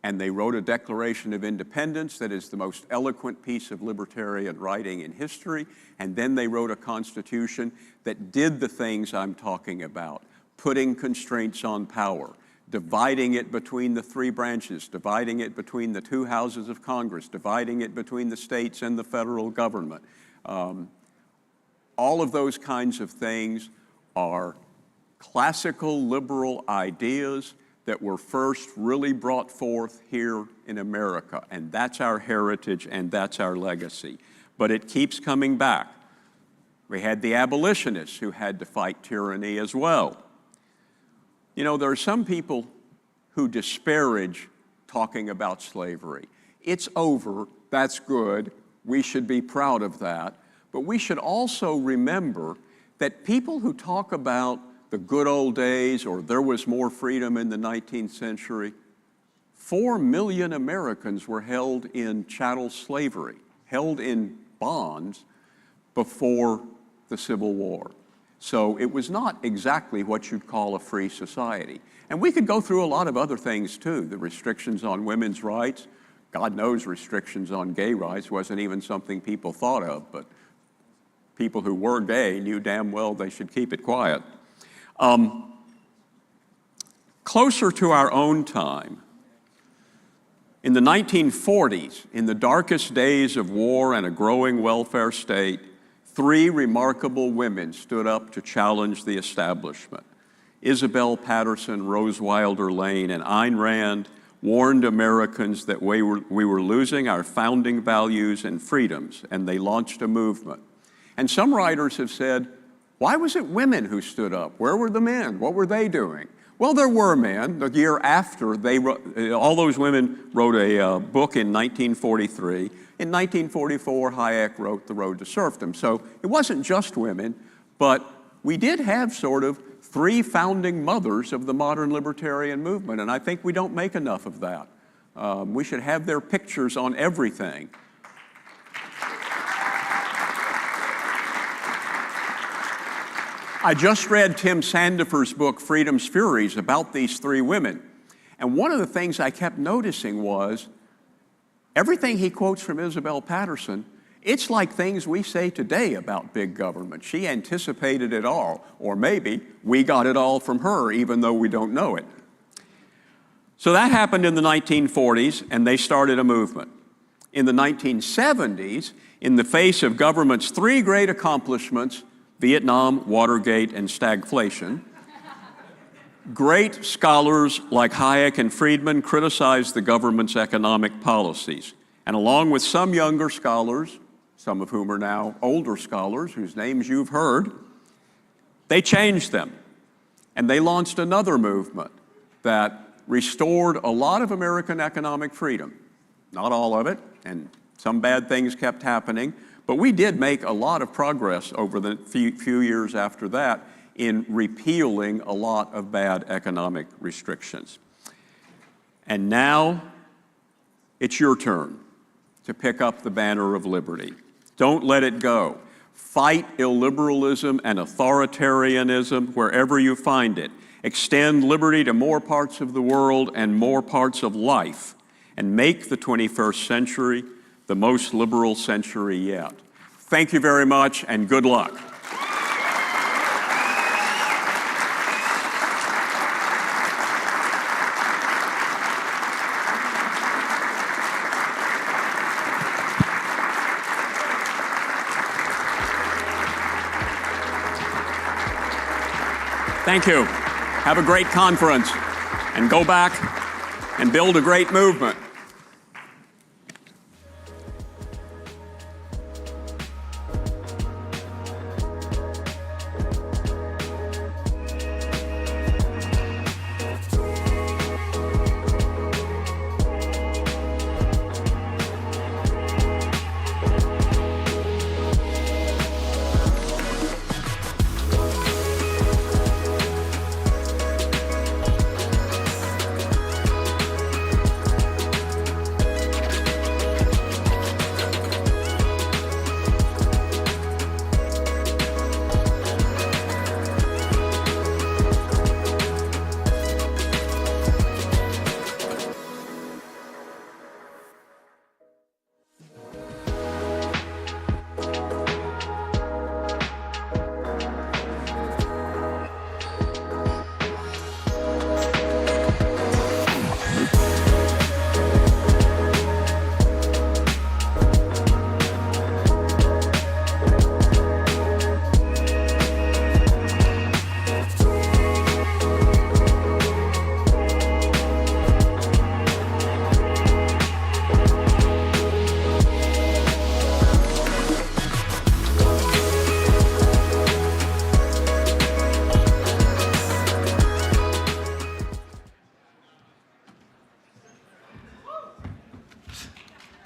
and they wrote a Declaration of Independence that is the most eloquent piece of libertarian writing in history, and then they wrote a Constitution that did the things I'm talking about, putting constraints on power, dividing it between the three branches, dividing it between the two houses of Congress, dividing it between the states and the federal government. All of those kinds of things are classical liberal ideas that were first really brought forth here in America, and that's our heritage and that's our legacy. But it keeps coming back. We had the abolitionists who had to fight tyranny as well. You know, there are some people who disparage talking about slavery. It's over, that's good, we should be proud of that, but we should also remember that people who talk about the good old days, or there was more freedom in the 19th century, 4 million Americans were held in chattel slavery, held in bonds before the Civil War. So it was not exactly what you'd call a free society. And we could go through a lot of other things too, the restrictions on women's rights. God knows restrictions on gay rights wasn't even something people thought of, but people who were gay knew damn well they should keep it quiet. Closer to our own time, in the 1940s, in the darkest days of war and a growing welfare state, 3 remarkable women stood up to challenge the establishment. Isabel Patterson, Rose Wilder Lane, and Ayn Rand warned Americans that we were losing our founding values and freedoms, and they launched a movement. And some writers have said, why was it women who stood up? Where were the men? What were they doing? Well, there were men. The year after, all those women wrote a book in 1943. In 1944, Hayek wrote The Road to Serfdom. So it wasn't just women, but we did have sort of three founding mothers of the modern libertarian movement, and I think we don't make enough of that. We should have their pictures on everything. I just read Tim Sandefur's book, Freedom's Furies, about these three women. And one of the things I kept noticing was everything he quotes from Isabel Patterson, it's like things we say today about big government. She anticipated it all, or maybe we got it all from her, even though we don't know it. So that happened in the 1940s, and they started a movement. In the 1970s, in the face of government's three great accomplishments, Vietnam, Watergate, and stagflation, great scholars like Hayek and Friedman criticized the government's economic policies. And along with some younger scholars, some of whom are now older scholars, whose names you've heard, they changed them. And they launched another movement that restored a lot of American economic freedom. Not all of it, and some bad things kept happening, but we did make a lot of progress over the few years after that in repealing a lot of bad economic restrictions. And now it's your turn to pick up the banner of liberty. Don't let it go. Fight illiberalism and authoritarianism wherever you find it. Extend liberty to more parts of the world and more parts of life, and make the 21st century the most liberal century yet. Thank you very much, and good luck. Thank you. Have a great conference, and go back and build a great movement.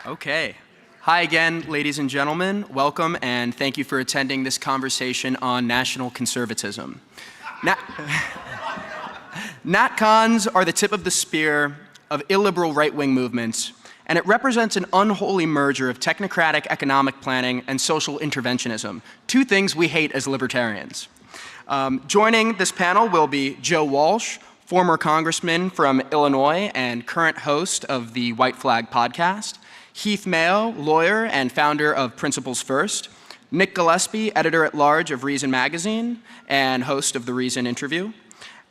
Okay. Hi again, ladies and gentlemen. Welcome, and thank you for attending this conversation on national conservatism. NatCons are the tip of the spear of illiberal right-wing movements, and it represents an unholy merger of technocratic economic planning and social interventionism, two things we hate as libertarians. Joining this panel will be Joe Walsh, former congressman from Illinois and current host of the White Flag podcast, Heath Mayo, lawyer and founder of Principles First, Nick Gillespie, editor-at-large of Reason Magazine and host of the Reason Interview,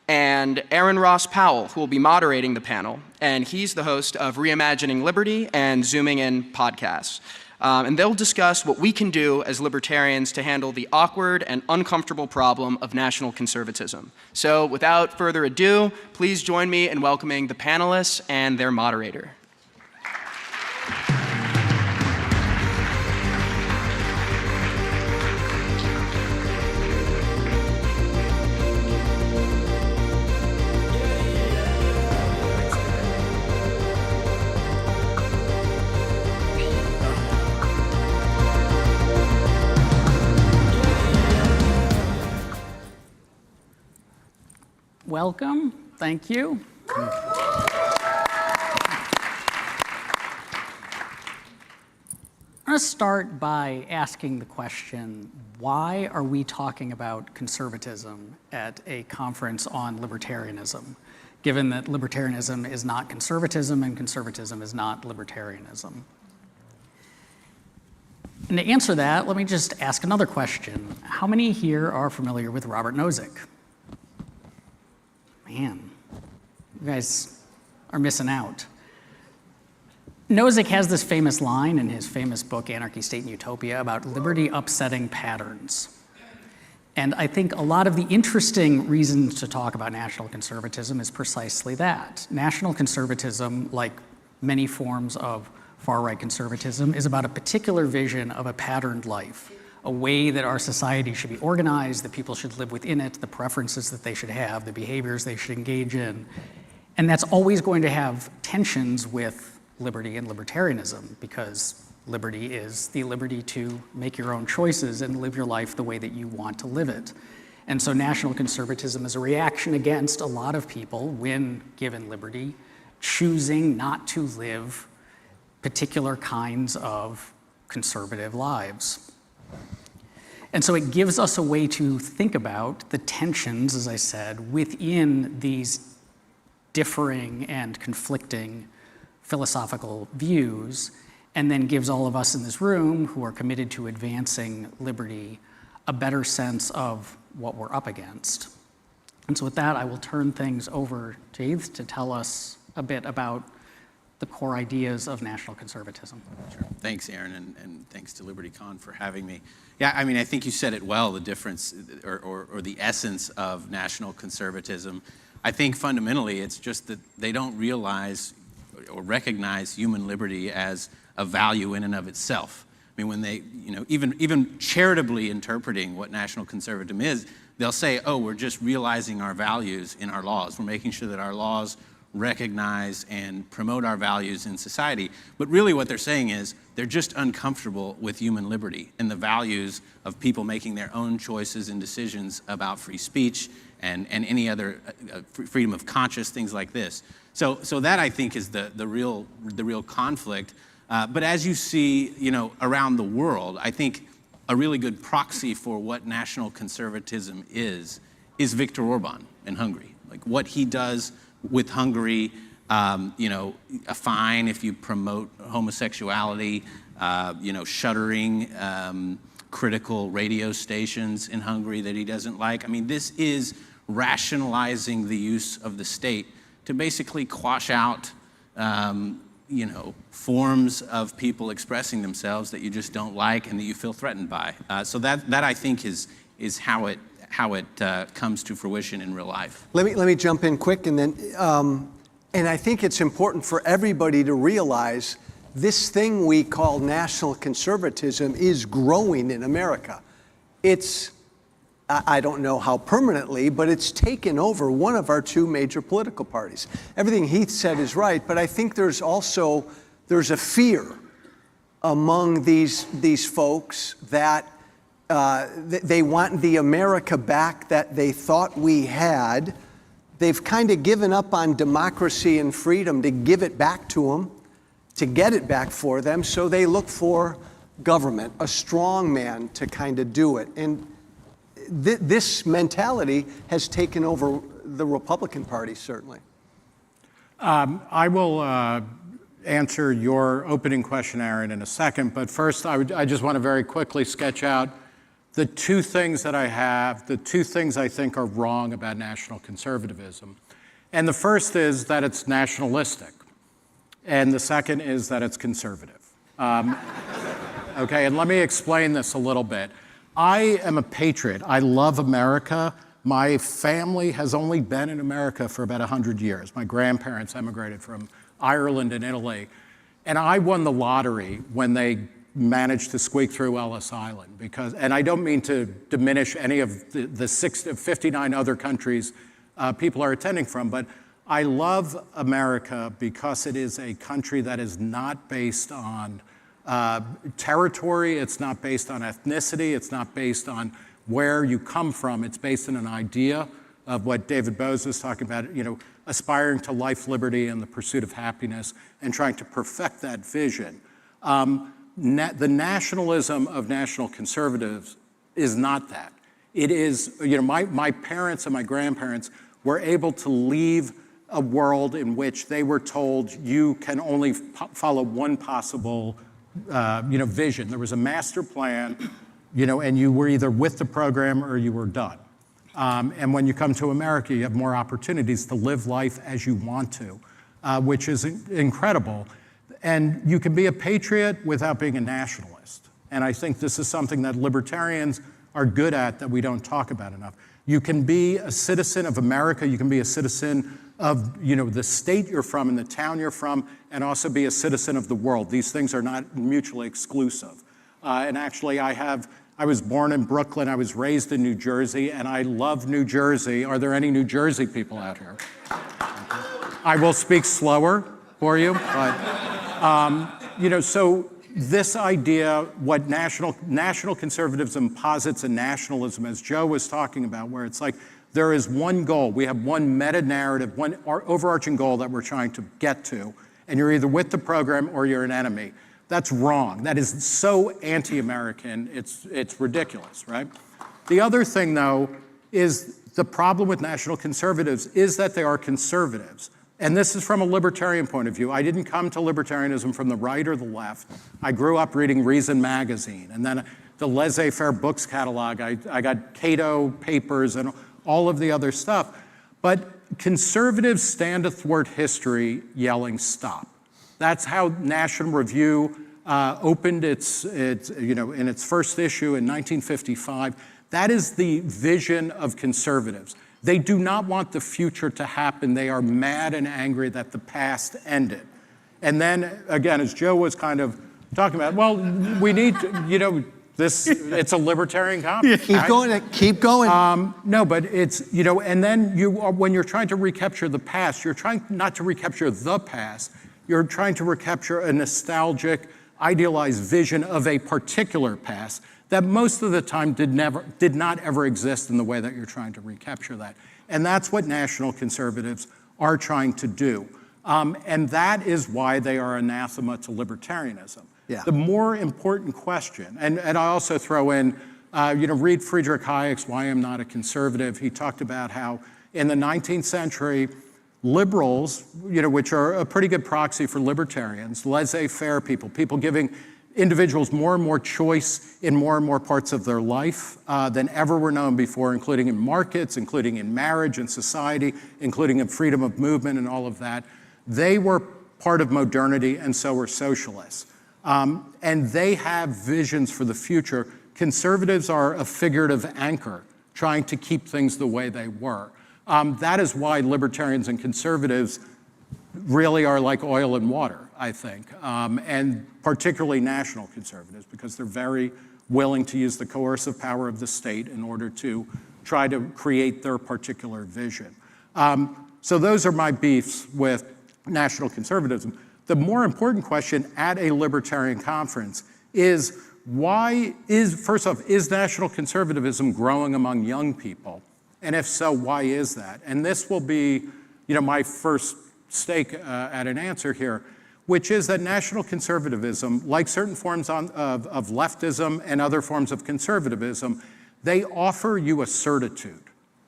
and Aaron Ross Powell, who will be moderating the panel, and he's the host of Reimagining Liberty and Zooming In podcasts. And they'll discuss what we can do as libertarians to handle the awkward and uncomfortable problem of national conservatism. So without further ado, please join me in welcoming the panelists and their moderator. Welcome. Thank you. I'm going to start by asking the question, why are we talking about conservatism at a conference on libertarianism, given that libertarianism is not conservatism and conservatism is not libertarianism? And to answer that, let me just ask another question. How many here are familiar with Robert Nozick? Man, you guys are missing out. Nozick has this famous line in his famous book, Anarchy, State, and Utopia, about liberty upsetting patterns. And I think a lot of the interesting reasons to talk about national conservatism is precisely that. National conservatism, like many forms of far-right conservatism, is about a particular vision of a patterned life, a way that our society should be organized, that people should live within it, the preferences that they should have, the behaviors they should engage in. And that's always going to have tensions with liberty and libertarianism, because liberty is the liberty to make your own choices and live your life the way that you want to live it. And so national conservatism is a reaction against a lot of people, when given liberty, choosing not to live particular kinds of conservative lives. And so it gives us a way to think about the tensions, as I said, within these differing and conflicting philosophical views, and then gives all of us in this room who are committed to advancing liberty a better sense of what we're up against. And so with that, I will turn things over to Heath to tell us a bit about the core ideas of national conservatism. Sure. Thanks, Aaron, and thanks to LibertyCon for having me. Yeah, I mean, I think you said it well, the difference or the essence of national conservatism. I think fundamentally it's just that they don't realize or recognize human liberty as a value in and of itself. I mean, when they, even charitably interpreting what national conservatism is, they'll say, oh, we're just realizing our values in our laws. We're making sure that our laws recognize and promote our values in society. But really what they're saying is they're just uncomfortable with human liberty and the values of people making their own choices and decisions about free speech and any other freedom of conscience, things like this. So that, I think, is the real conflict. But as you see, around the world, I think a really good proxy for what national conservatism is Viktor Orban in Hungary. Like what he does with Hungary, a fine if you promote homosexuality, shuttering critical radio stations in Hungary that he doesn't like. I mean, this is rationalizing the use of the state to basically quash out, forms of people expressing themselves that you just don't like and that you feel threatened by. So that I think is how it comes to fruition in real life. Let me jump in quick, and then, and I think it's important for everybody to realize this thing we call national conservatism is growing in America. It's, I don't know how permanently, but it's taken over one of our two major political parties. Everything Heath said is right, but I think there's a fear among these folks that they want the America back that they thought we had. They've kind of given up on democracy and freedom to give it back to them, to get it back for them, so they look for government, a strong man to kind of do it. And this mentality has taken over the Republican Party, certainly. I will answer your opening question, Aaron, in a second, but first I just want to very quickly sketch out the two things that I have, the two things I think are wrong about national conservatism. And the first is that it's nationalistic, and the second is that it's conservative. Okay, and let me explain this a little bit. I am a patriot. I love America. My family has only been in America for about 100 years. My grandparents emigrated from Ireland and Italy. And I won the lottery when they managed to squeak through Ellis Island. And I don't mean to diminish any of the 59 other countries people are attending from, but I love America because it is a country that is not based on territory, it's not based on ethnicity, it's not based on where you come from, it's based on an idea of what David Bose was talking about, aspiring to life, liberty, and the pursuit of happiness, and trying to perfect that vision. The nationalism of national conservatives is not that. It is, my parents and my grandparents were able to leave a world in which they were told you can only follow one possible vision. There was a master plan, and you were either with the program or you were done. And when you come to America, you have more opportunities to live life as you want to, which is incredible. And you can be a patriot without being a nationalist. And I think this is something that libertarians are good at that we don't talk about enough. You can be a citizen of America, you can be a citizen of the state you're from and the town you're from, and also be a citizen of the world. These things are not mutually exclusive. And actually, I was born in Brooklyn, I was raised in New Jersey, and I love New Jersey. Are there any New Jersey people out here? I will speak slower for you, but so this idea, what national conservatism posits a nationalism, as Joe was talking about, where it's like there is one goal. We have one meta-narrative, one overarching goal that we're trying to get to, and you're either with the program or you're an enemy. That's wrong. That is so anti-American, it's ridiculous, right? The other thing, though, is the problem with national conservatives is that they are conservatives. And this is from a libertarian point of view. I didn't come to libertarianism from the right or the left. I grew up reading Reason magazine, and then the laissez-faire books catalog. I got Cato papers and all of the other stuff. But conservatives stand athwart history yelling, stop. That's how National Review opened in its first issue in 1955. That is the vision of conservatives. They do not want the future to happen. They are mad and angry that the past ended. And then, again, as Joe was kind of talking about, well, we need to, it's a libertarian conference. Yeah, keep going. No, but it's, and then when you're trying to recapture the past, you're trying not to recapture the past, you're trying to recapture a nostalgic, idealized vision of a particular past that most of the time did not ever exist in the way that you're trying to recapture that. And that's what national conservatives are trying to do. And that is why they are anathema to libertarianism. Yeah. The more important question, and I also throw in, read Friedrich Hayek's Why I'm Not a Conservative. He talked about how in the 19th century, liberals, which are a pretty good proxy for libertarians, laissez-faire people giving individuals more and more choice in more and more parts of their life than ever were known before, including in markets, including in marriage and society, including in freedom of movement and all of that. They were part of modernity, and so were socialists. And they have visions for the future. Conservatives are a figurative anchor, trying to keep things the way they were. That is why libertarians and conservatives really are like oil and water, I think, and particularly national conservatives, because they're very willing to use the coercive power of the state in order to try to create their particular vision. So those are my beefs with national conservatism. The more important question at a libertarian conference is, first off, is national conservatism growing among young people? And if so, why is that? And this will be, my first stake at an answer here, which is that national conservatism, like certain forms of leftism and other forms of conservatism, they offer you a certitude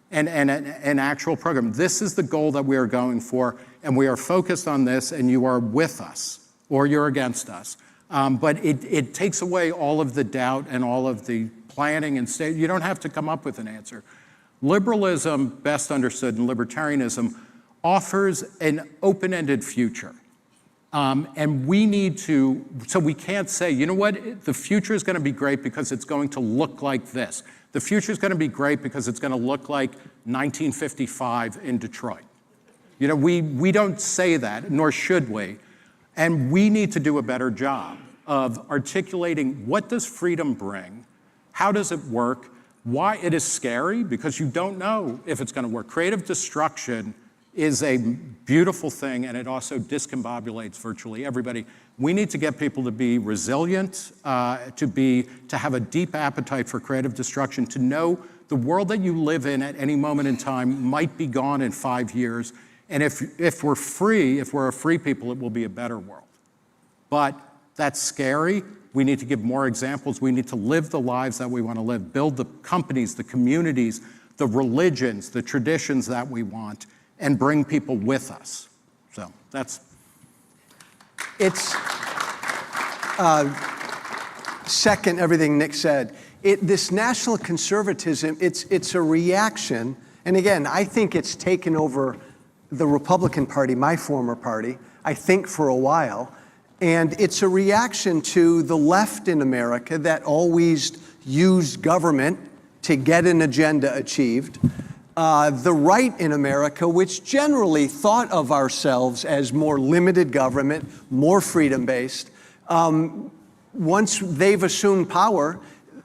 and an actual program. This is the goal that we are going for, and we are focused on this, and you are with us, or you're against us. But it takes away all of the doubt and all of the planning and state. You don't have to come up with an answer. Liberalism, best understood in libertarianism, offers an open-ended future. And we need to, so we can't say, you know what, the future is going to be great because it's going to look like this. The future is going to be great because it's going to look like 1955 in Detroit. We don't say that, nor should we. And we need to do a better job of articulating what does freedom bring, how does it work, why it is scary, because you don't know if it's going to work. Creative destruction is a beautiful thing, and it also discombobulates virtually everybody. We need to get people to be resilient, to have a deep appetite for creative destruction, to know The world that you live in at any moment in time might be gone in 5 years. And if we're free, if we're a free people, it will be a better world. But that's scary. We need to give more examples. We need to live the lives that we want to live, build the companies, the communities, the religions, the traditions that we want, and bring people with us. So that's... It's second everything Nick said. This national conservatism, it's a reaction, and again, I think it's taken over the Republican Party, my former party, I think for a while, and it's a reaction to the left in America that always used government to get an agenda achieved. The right in America, which generally thought of ourselves as more limited government, more freedom-based. Once they've assumed power,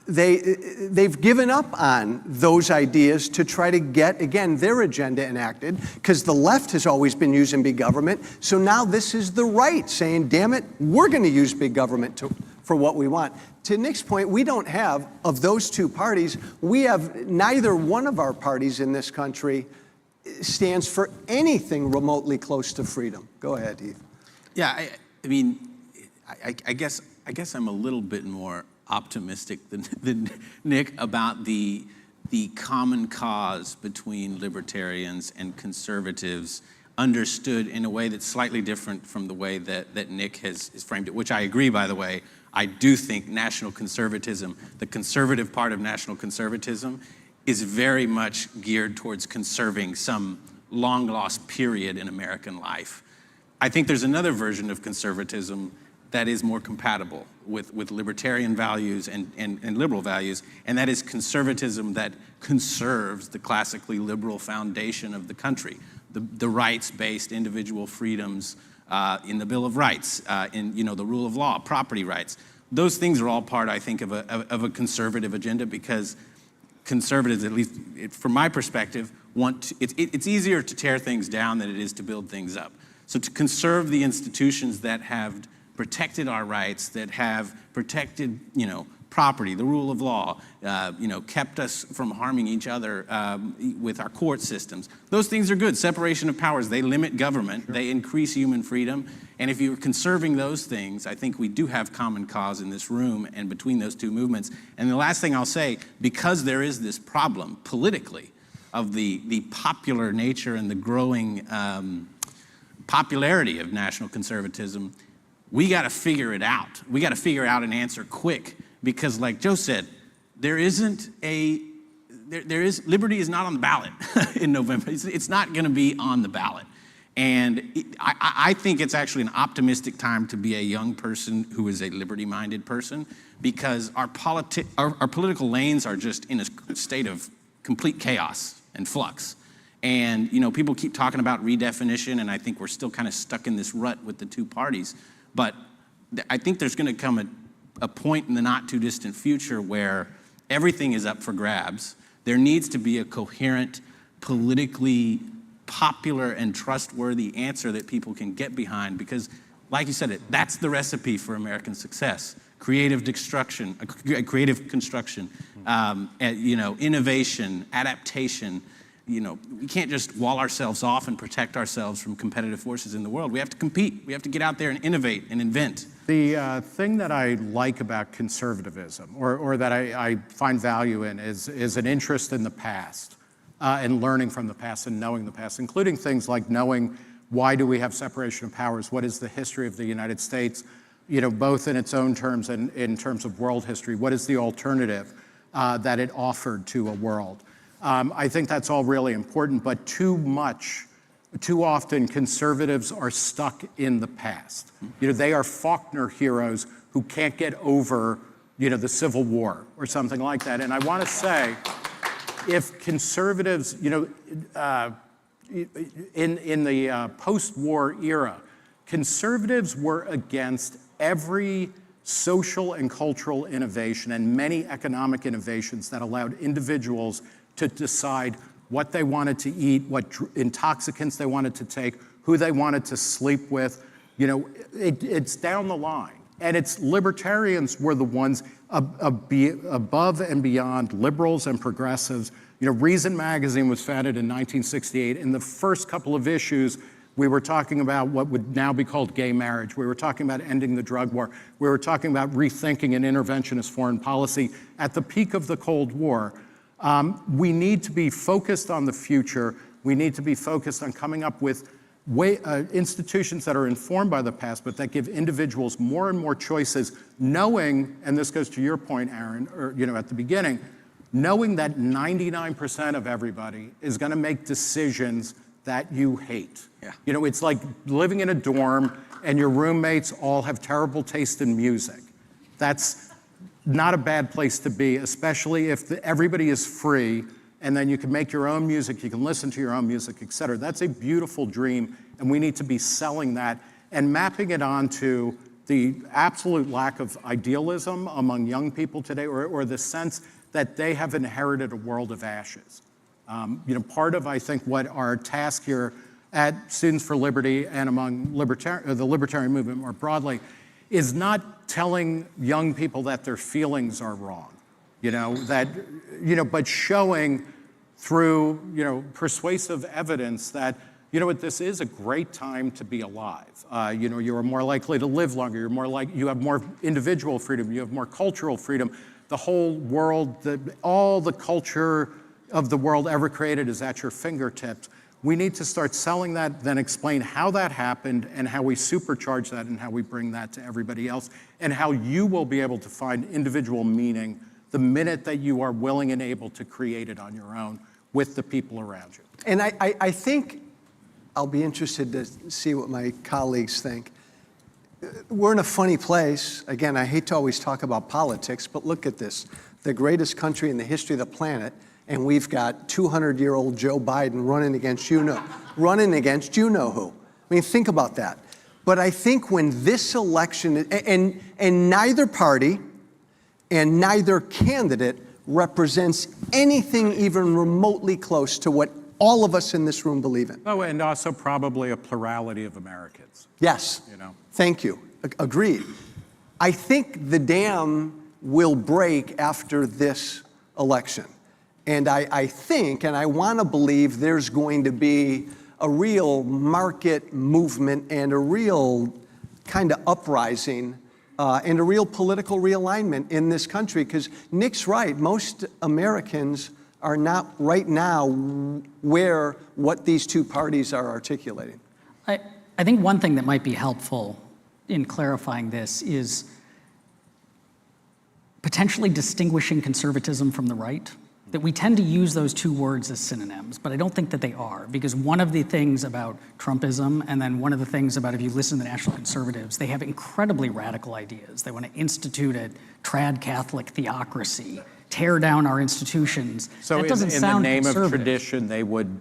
they've given up on those ideas to try to get, again, their agenda enacted, because the left has always been using big government. So now this is the right saying, damn it, we're going to use big government for what we want. To Nick's point, we don't have, of those two parties, we have neither one of our parties in this country stands for anything remotely close to freedom. Go ahead, Heath. Yeah, I mean, I guess I'm a little bit more optimistic than Nick about the common cause between libertarians and conservatives understood in a way that's slightly different from the way that Nick has framed it, which I agree, by the way. I do think national conservatism, the conservative part of national conservatism, is very much geared towards conserving some long-lost period in American life. I think there's another version of conservatism that is more compatible with libertarian values and liberal values, and that is conservatism that conserves the classically liberal foundation of the country, the rights-based individual freedoms in the Bill of Rights, in the rule of law, property rights. Those things are all part, I think, of a conservative agenda, because conservatives, at least from my perspective, it's easier to tear things down than it is to build things up. So to conserve the institutions that have protected our rights, that have protected, property, the rule of law, kept us from harming each other with our court systems. Those things are good. Separation of powers, they limit government, they increase human freedom, and if you're conserving those things, I think we do have common cause in this room and between those two movements. And the last thing I'll say, because there is this problem politically of the popular nature and the growing popularity of national conservatism, we got to figure it out. We got to figure out an answer quick, because like Joe said, liberty is not on the ballot in November. It's not going to be on the ballot. And I think it's actually an optimistic time to be a young person who is a liberty-minded person, because our political lanes are just in a state of complete chaos and flux. And people keep talking about redefinition, and I think we're still kind of stuck in this rut with the two parties. But I think there's going to come a point in the not too distant future where everything is up for grabs. There needs to be a coherent, politically popular and trustworthy answer that people can get behind, because like you said, that's the recipe for American success. Creative construction, innovation, adaptation. We can't just wall ourselves off and protect ourselves from competitive forces in the world. We have to compete. We have to get out there and innovate and invent. The thing that I like about conservatism, or that I find value in, is an interest in the past, and learning from the past and knowing the past, including things like knowing why do we have separation of powers, what is the history of the United States, both in its own terms and in terms of world history, what is the alternative that it offered to a world. I think that's all really important, but too often conservatives are stuck in the past. They are Faulkner heroes who can't get over, the Civil War or something like that. And I want to say, if conservatives, in the post-war era, conservatives were against every social and cultural innovation and many economic innovations that allowed individuals to decide what they wanted to eat, what intoxicants they wanted to take, who they wanted to sleep with. It's down the line. And it's libertarians were the ones above and beyond liberals and progressives. You know, Reason Magazine was founded in 1968. In the first couple of issues, we were talking about what would now be called gay marriage. We were talking about ending the drug war. We were talking about rethinking an interventionist foreign policy at the peak of the Cold War. We need to be focused on the future. We need to be focused on coming up with institutions that are informed by the past, but that give individuals more and more choices, knowing, and this goes to your point, Aaron, or, you know, at the beginning, knowing that 99% of everybody is going to make decisions that you hate. Yeah. You know, it's like living in a dorm and your roommates all have terrible taste in music. That's not a bad place to be, especially if everybody is free, and then you can make your own music, you can listen to your own music, et cetera. That's a beautiful dream, and we need to be selling that and mapping it onto the absolute lack of idealism among young people today, or the sense that they have inherited a world of ashes. You know, part of, I think, what our task here at Students for Liberty and among the libertarian movement more broadly is not telling young people that their feelings are wrong, you know, that, you know, but showing through, you know, persuasive evidence that, you know what, this is a great time to be alive. You know, you are more likely to live longer. You have more individual freedom. You have more cultural freedom. The whole world, all the culture of the world ever created is at your fingertips. We need to start selling that, then explain how that happened and how we supercharge that and how we bring that to everybody else, and how you will be able to find individual meaning the minute that you are willing and able to create it on your own with the people around you. And I think I'll be interested to see what my colleagues think. We're in a funny place. Again, I hate to always talk about politics, but look at this. The greatest country in the history of the planet, and we've got 200-year-old Joe Biden running against you know who. I mean, think about that. But I think when this election, and neither party and neither candidate represents anything even remotely close to what all of us in this room believe in. Oh, and also probably a plurality of Americans. Yes. You know. Thank you. Agreed. I think the dam will break after this election. And I think, and I want to believe, there's going to be a real market movement and a real kind of uprising and a real political realignment in this country. Because Nick's right, most Americans are not right now where what these two parties are articulating. I think one thing that might be helpful in clarifying this is potentially distinguishing conservatism from the right. That we tend to use those two words as synonyms, but I don't think that they are, because one of the things about Trumpism, and then one of the things about, if you listen to the National Conservatives, they have incredibly radical ideas. They want to institute a trad Catholic theocracy, tear down our institutions. So that doesn't in sound the name of conservative. tradition, they would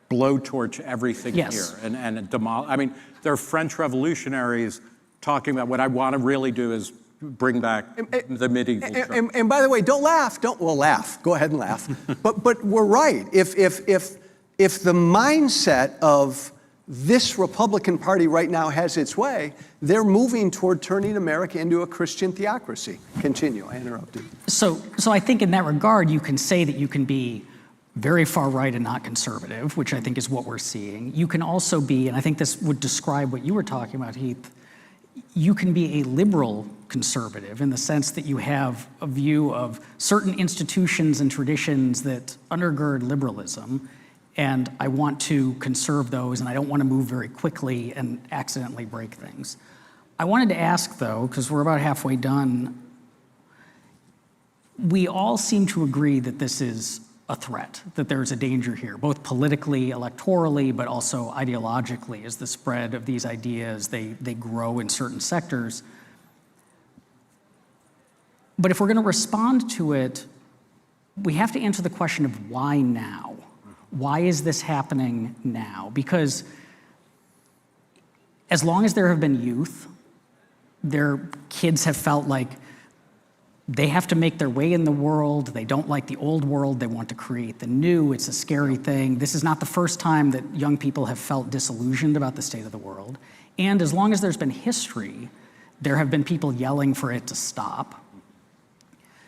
blowtorch everything Yes. here and demolish. I mean, there are French revolutionaries talking about what I want to really do is bring back the medieval church. And by the way, don't laugh. Well, laugh. Go ahead and laugh. but we're right. If the mindset of this Republican Party right now has its way, they're moving toward turning America into a Christian theocracy. Continue. I interrupted. So I think in that regard, you can say that you can be very far right and not conservative, which I think is what we're seeing. You can also be, and I think this would describe what you were talking about, Heath, you can be a liberal conservative in the sense that you have a view of certain institutions and traditions that undergird liberalism, and I want to conserve those, and I don't want to move very quickly and accidentally break things. I wanted to ask, though, because we're about halfway done, we all seem to agree that this is a threat, that there's a danger here, both politically, electorally, but also ideologically, as the spread of these ideas, they grow in certain sectors. But if we're going to respond to it, we have to answer the question of why now? Why is this happening now? Because as long as there have been youth, their kids have felt like they have to make their way in the world. They don't like the old world. They want to create the new. It's a scary thing. This is not the first time that young people have felt disillusioned about the state of the world. And as long as there's been history, there have been people yelling for it to stop.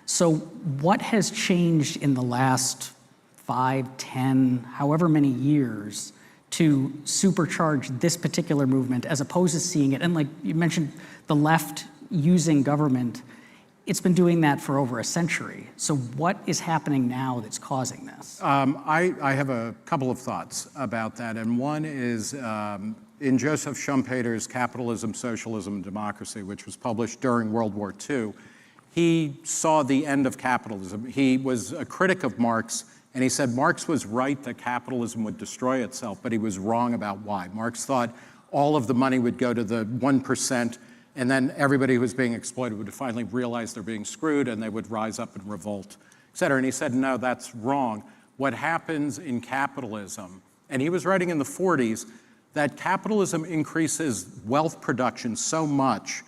So what has changed in the last 5, 10, however many years to supercharge this particular movement as opposed to seeing it? And like you mentioned, the left using government, it's been doing that for over a century. So what is happening now that's causing this? I have a couple of thoughts about that, and one is in Joseph Schumpeter's Capitalism, Socialism, and Democracy, which was published during World War II, he saw the end of capitalism. He was a critic of Marx, and he said Marx was right that capitalism would destroy itself, but he was wrong about why. Marx thought all of the money would go to the 1%, and then everybody who was being exploited would finally realize they're being screwed, and they would rise up and revolt, et cetera. And he said, no, that's wrong. What happens in capitalism, and he was writing in the 40s, that capitalism increases wealth production so much.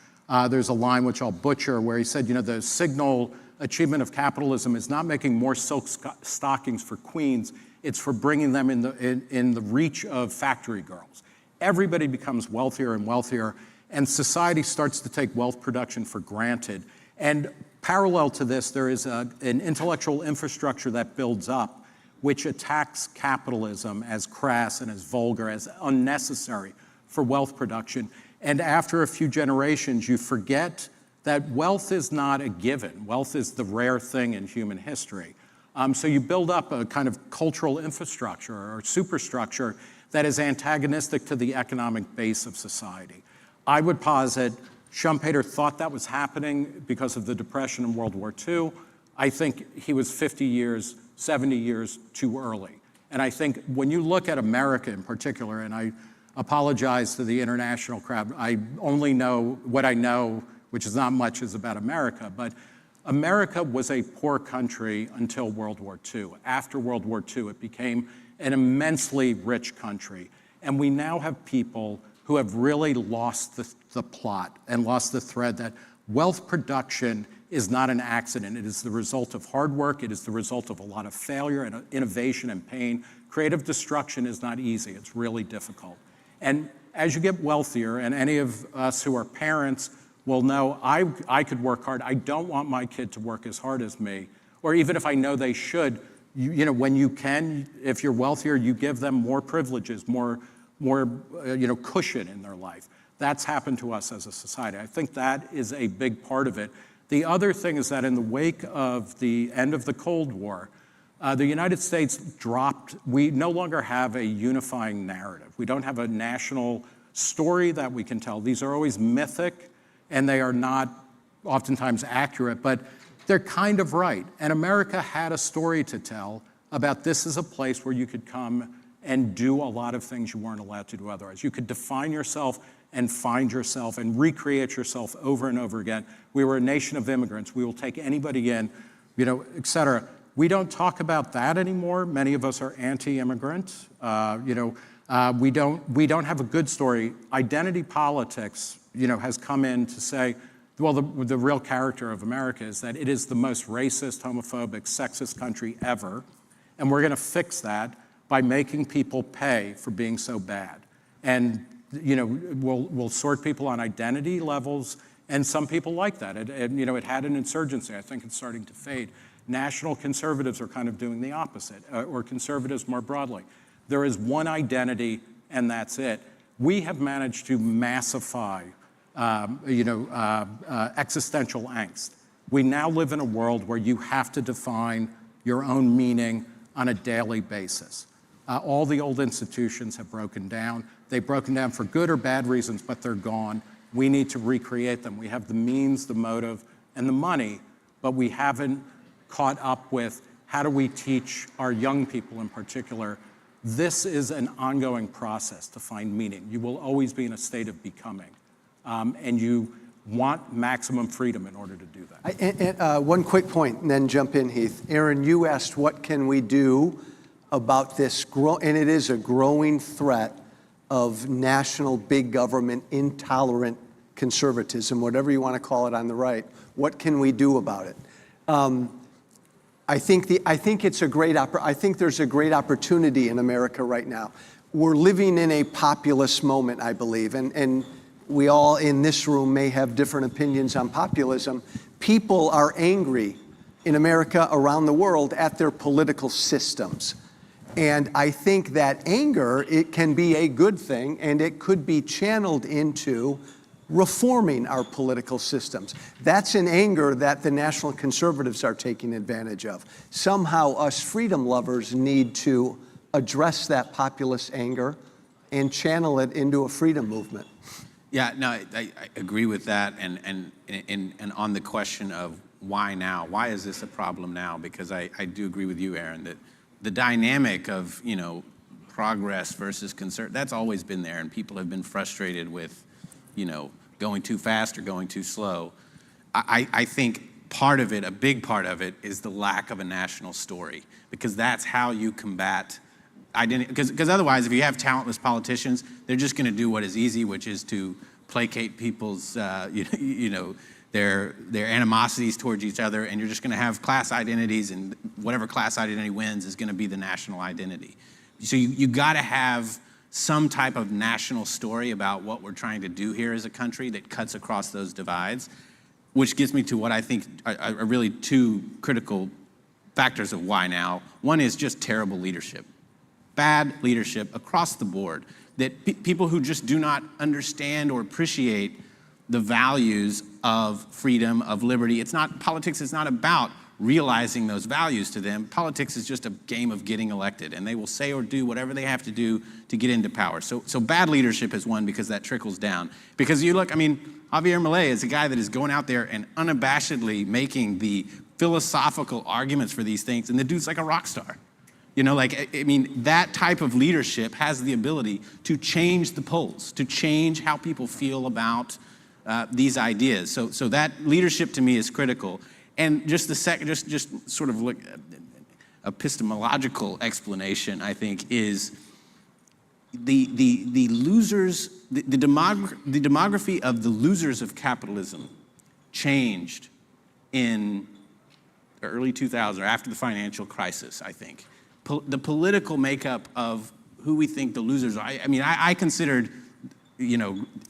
There's a line which I'll butcher where he said, the signal achievement of capitalism is not making more silk stockings for queens, it's for bringing them in the reach of factory girls. Everybody becomes wealthier and wealthier, and society starts to take wealth production for granted. And parallel to this, there is an intellectual infrastructure that builds up, which attacks capitalism as crass and as vulgar, as unnecessary for wealth production. And after a few generations, you forget that wealth is not a given. Wealth is the rare thing in human history. So you build up a kind of cultural infrastructure or superstructure that is antagonistic to the economic base of society. I would posit Schumpeter thought that was happening because of the Depression in World War II. I think he was 50 years, 70 years too early. And I think when you look at America in particular, and I apologize to the international crowd, I only know what I know, which is not much, is about America, but America was a poor country until World War II. After World War II, it became an immensely rich country. And we now have people who have really lost the plot and lost the thread that wealth production is not an accident. It is the result of hard work. It is the result of a lot of failure and innovation and pain. Creative destruction is not easy. It's really difficult. And as you get wealthier, and any of us who are parents will know, I could work hard. I don't want my kid to work as hard as me. Or even if I know they should, when you can, if you're wealthier, you give them more privileges, more cushion in their life. That's happened to us as a society. I think that is a big part of it. The other thing is that in the wake of the end of the Cold War, the United States dropped, we no longer have a unifying narrative. We don't have a national story that we can tell. These are always mythic, and they are not oftentimes accurate, but they're kind of right. And America had a story to tell about this is a place where you could come and do a lot of things you weren't allowed to do otherwise. You could define yourself and find yourself and recreate yourself over and over again. We were a nation of immigrants. We will take anybody in, et cetera. We don't talk about that anymore. Many of us are anti-immigrant. We don't have a good story. Identity politics, has come in to say, well, the real character of America is that it is the most racist, homophobic, sexist country ever, and we're going to fix that by making people pay for being so bad. And we'll sort people on identity levels, and some people like that. It had an insurgency. I think it's starting to fade. National conservatives are kind of doing the opposite, or conservatives more broadly. There is one identity, and that's it. We have managed to massify, existential angst. We now live in a world where you have to define your own meaning on a daily basis. All the old institutions have broken down. They've broken down for good or bad reasons, but they're gone. We need to recreate them. We have the means, the motive, and the money, but we haven't caught up with how do we teach our young people in particular. This is an ongoing process to find meaning. You will always be in a state of becoming, and you want maximum freedom in order to do that. One quick point, and then jump in, Heath. Aaron, you asked what can we do about this, and it is a growing threat of national big government, intolerant conservatism, whatever you want to call it on the right. What can we do about it? I think there's a great opportunity in America right now. We're living in a populist moment, I believe, and we all in this room may have different opinions on populism. People are angry in America, around the world, at their political systems. And I think that anger, it can be a good thing, and it could be channeled into reforming our political systems. That's an anger that the National Conservatives are taking advantage of. Somehow us freedom lovers need to address that populist anger and channel it into a freedom movement. Yeah, no, I agree with that. And on the question of why now? Why is this a problem now? Because I do agree with you, Aaron, that the dynamic of, progress versus concern, that's always been there, and people have been frustrated with, going too fast or going too slow. I think part of it, a big part of it, is the lack of a national story, because that's how you combat identity. Because otherwise, if you have talentless politicians, they're just going to do what is easy, which is to placate people's, their animosities towards each other, and you're just going to have class identities, and whatever class identity wins is going to be the national identity. So you got to have some type of national story about what we're trying to do here as a country that cuts across those divides, which gets me to what I think are really two critical factors of why now. One is just terrible leadership. Bad leadership across the board, that people who just do not understand or appreciate the values of freedom, of liberty. Politics is not about realizing those values to them. Politics is just a game of getting elected, and they will say or do whatever they have to do to get into power. So bad leadership is one, because that trickles down. Because you look, Javier Milei is a guy that is going out there and unabashedly making the philosophical arguments for these things, and the dude's like a rock star. That type of leadership has the ability to change the polls, to change how people feel about these ideas. So that leadership to me is critical. And just just sort of look, epistemological explanation, I think, is the losers, the demography of the losers of capitalism changed in the early 2000s, or after the financial crisis, I think. The political makeup of who we think the losers are. I considered,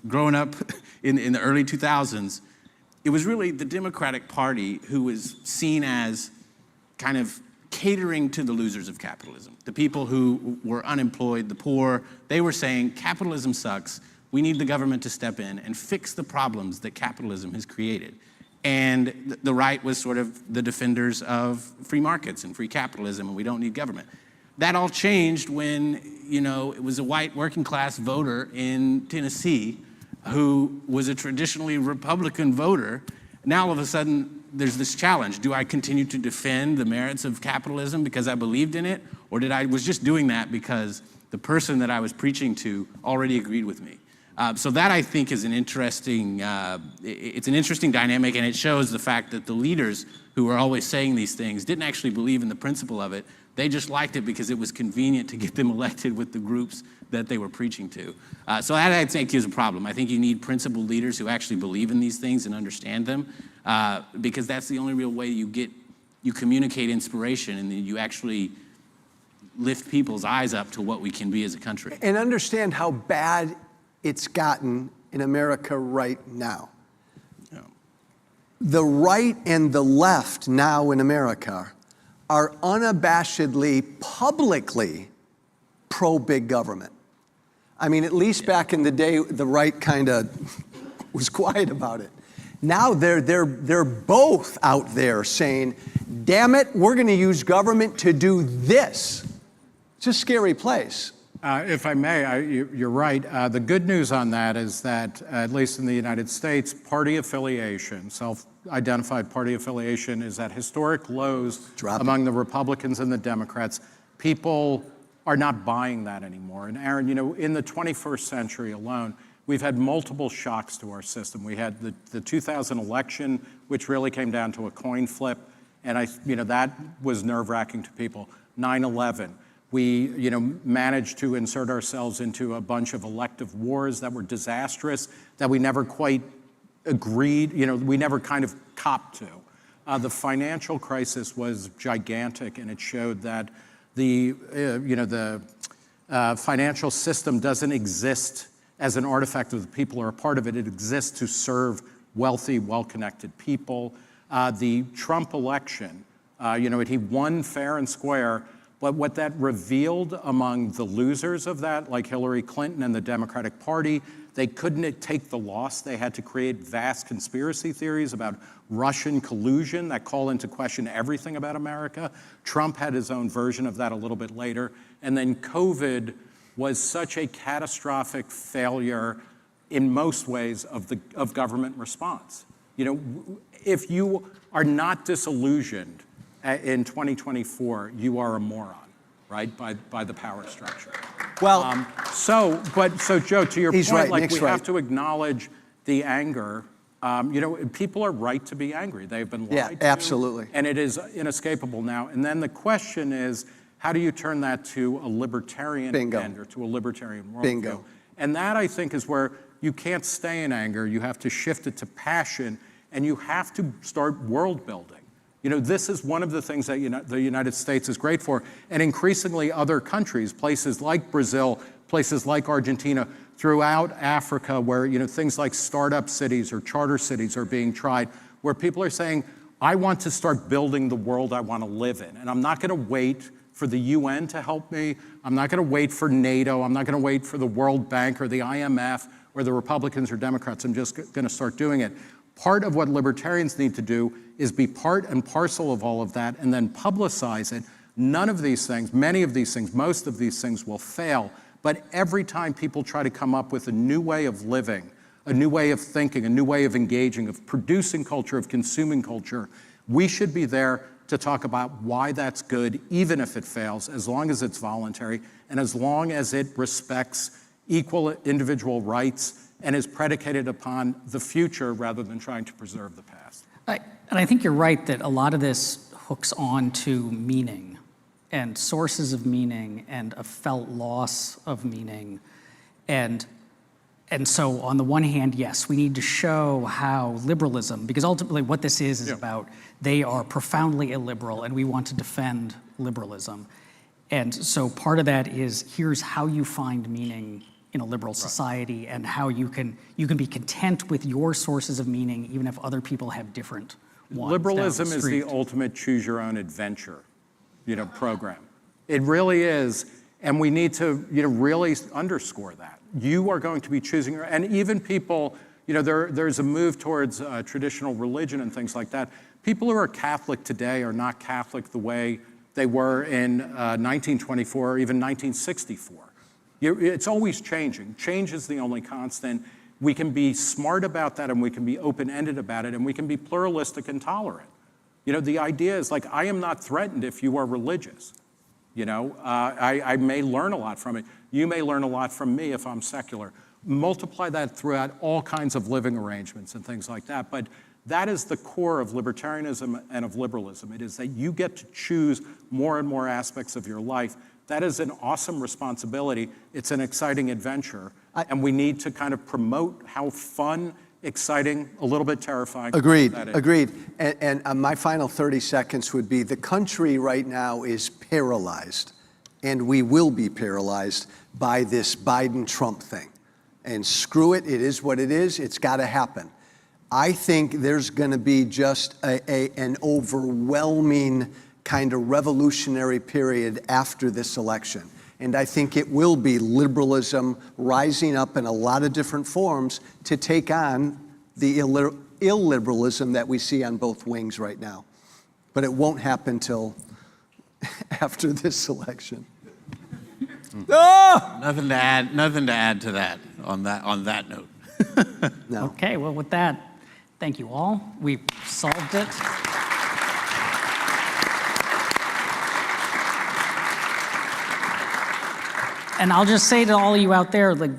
growing up in the early 2000s, it was really the Democratic Party who was seen as kind of catering to the losers of capitalism. The people who were unemployed, the poor, they were saying capitalism sucks. We need the government to step in and fix the problems that capitalism has created. And the right was sort of the defenders of free markets and free capitalism, and we don't need government. That all changed when, it was a white working class voter in Tennessee who was a traditionally Republican voter. Now all of a sudden, there's this challenge. Do I continue to defend the merits of capitalism because I believed in it? Or was just doing that because the person that I was preaching to already agreed with me? So that, I think, is an interesting, it's an interesting dynamic, and it shows the fact that the leaders who were always saying these things didn't actually believe in the principle of it. They just liked it because it was convenient to get them elected with the groups that they were preaching to. So that, I think, is a problem. I think you need principled leaders who actually believe in these things and understand them, because that's the only real way you communicate inspiration, and you actually lift people's eyes up to what we can be as a country. And understand how bad it's gotten in America right now. Yeah. The right and the left now in America are unabashedly, publicly pro-big government. At least back in the day, the right kind of was quiet about it. Now they're both out there saying, damn it, we're going to use government to do this. It's a scary place. If I may, you're right. The good news on that is that, at least in the United States, party affiliation, self-identified party affiliation, is at historic lows among the Republicans and the Democrats. People are not buying that anymore. And Aaron, in the 21st century alone, we've had multiple shocks to our system. We had the 2000 election, which really came down to a coin flip, and that was nerve-wracking to people. 9/11. We, managed to insert ourselves into a bunch of elective wars that were disastrous, that we never quite agreed, we never kind of copped to. The financial crisis was gigantic, and it showed that the financial system doesn't exist as an artifact of the people who are a part of it. It exists to serve wealthy, well-connected people. The Trump election, he won fair and square, but what that revealed among the losers of that, like Hillary Clinton and the Democratic Party, they couldn't take the loss. They had to create vast conspiracy theories about Russian collusion that call into question everything about America. Trump had his own version of that a little bit later. And then COVID was such a catastrophic failure in most ways of government response. If you are not disillusioned in 2024, you are a moron, right, by the power structure. Well, so Joe, to your he's point, right, like Nick's we right. have to acknowledge the anger. People are right to be angry. They've been lied to. Absolutely. And it is inescapable now. And then the question is, how do you turn that to a libertarian end or to a libertarian worldview? Bingo. And that, I think, is where you can't stay in anger. You have to shift it to passion, and you have to start world building. This is one of the things that the United States is great for, and increasingly other countries, places like Brazil, places like Argentina, throughout Africa, where things like startup cities or charter cities are being tried, where people are saying, I want to start building the world I want to live in, and I'm not going to wait for the UN to help me. I'm not going to wait for NATO. I'm not going to wait for the World Bank or the IMF or the Republicans or Democrats. I'm just going to start doing it. Part of what libertarians need to do is be part and parcel of all of that and then publicize it. None of these things, many of these things, most of these things will fail. But every time people try to come up with a new way of living, a new way of thinking, a new way of engaging, of producing culture, of consuming culture, we should be there to talk about why that's good, even if it fails, as long as it's voluntary and as long as it respects equal individual rights and is predicated upon the future rather than trying to preserve the past. And I think you're right that a lot of this hooks on to meaning and sources of meaning and a felt loss of meaning. And so on the one hand, yes, we need to show how liberalism, because ultimately what this is about, they are profoundly illiberal and we want to defend liberalism. And so part of that is here's how you find meaning in a liberal society and how you can be content with your sources of meaning even if other people have different ones. Liberalism is the ultimate choose your own adventure, program. It really is, and we need to really underscore that. You are going to be choosing your, and even people, there's a move towards traditional religion and things like that. People who are Catholic today are not Catholic the way they were in 1924 or even 1964. It's always changing. Change is the only constant. We can be smart about that and we can be open-ended about it and we can be pluralistic and tolerant. The idea is like, I am not threatened if you are religious. I may learn a lot from it. You may learn a lot from me if I'm secular. Multiply that throughout all kinds of living arrangements and things like that. But that is the core of libertarianism and of liberalism. It is that you get to choose more and more aspects of your life. That is an awesome responsibility. It's an exciting adventure. And we need to kind of promote how fun, exciting, a little bit terrifying that is. Agreed. And my final 30 seconds would be the country right now is paralyzed, and we will be paralyzed by this Biden-Trump thing. And screw it, it is what it is, it's got to happen. I think there's going to be just an overwhelming kind of revolutionary period after this election. And I think it will be liberalism rising up in a lot of different forms to take on the illiberalism that we see on both wings right now. But it won't happen till after this election. Oh! Nothing to add to that on that note. No. Okay, well with that, thank you all. We solved it. And I'll just say to all of you out there, like,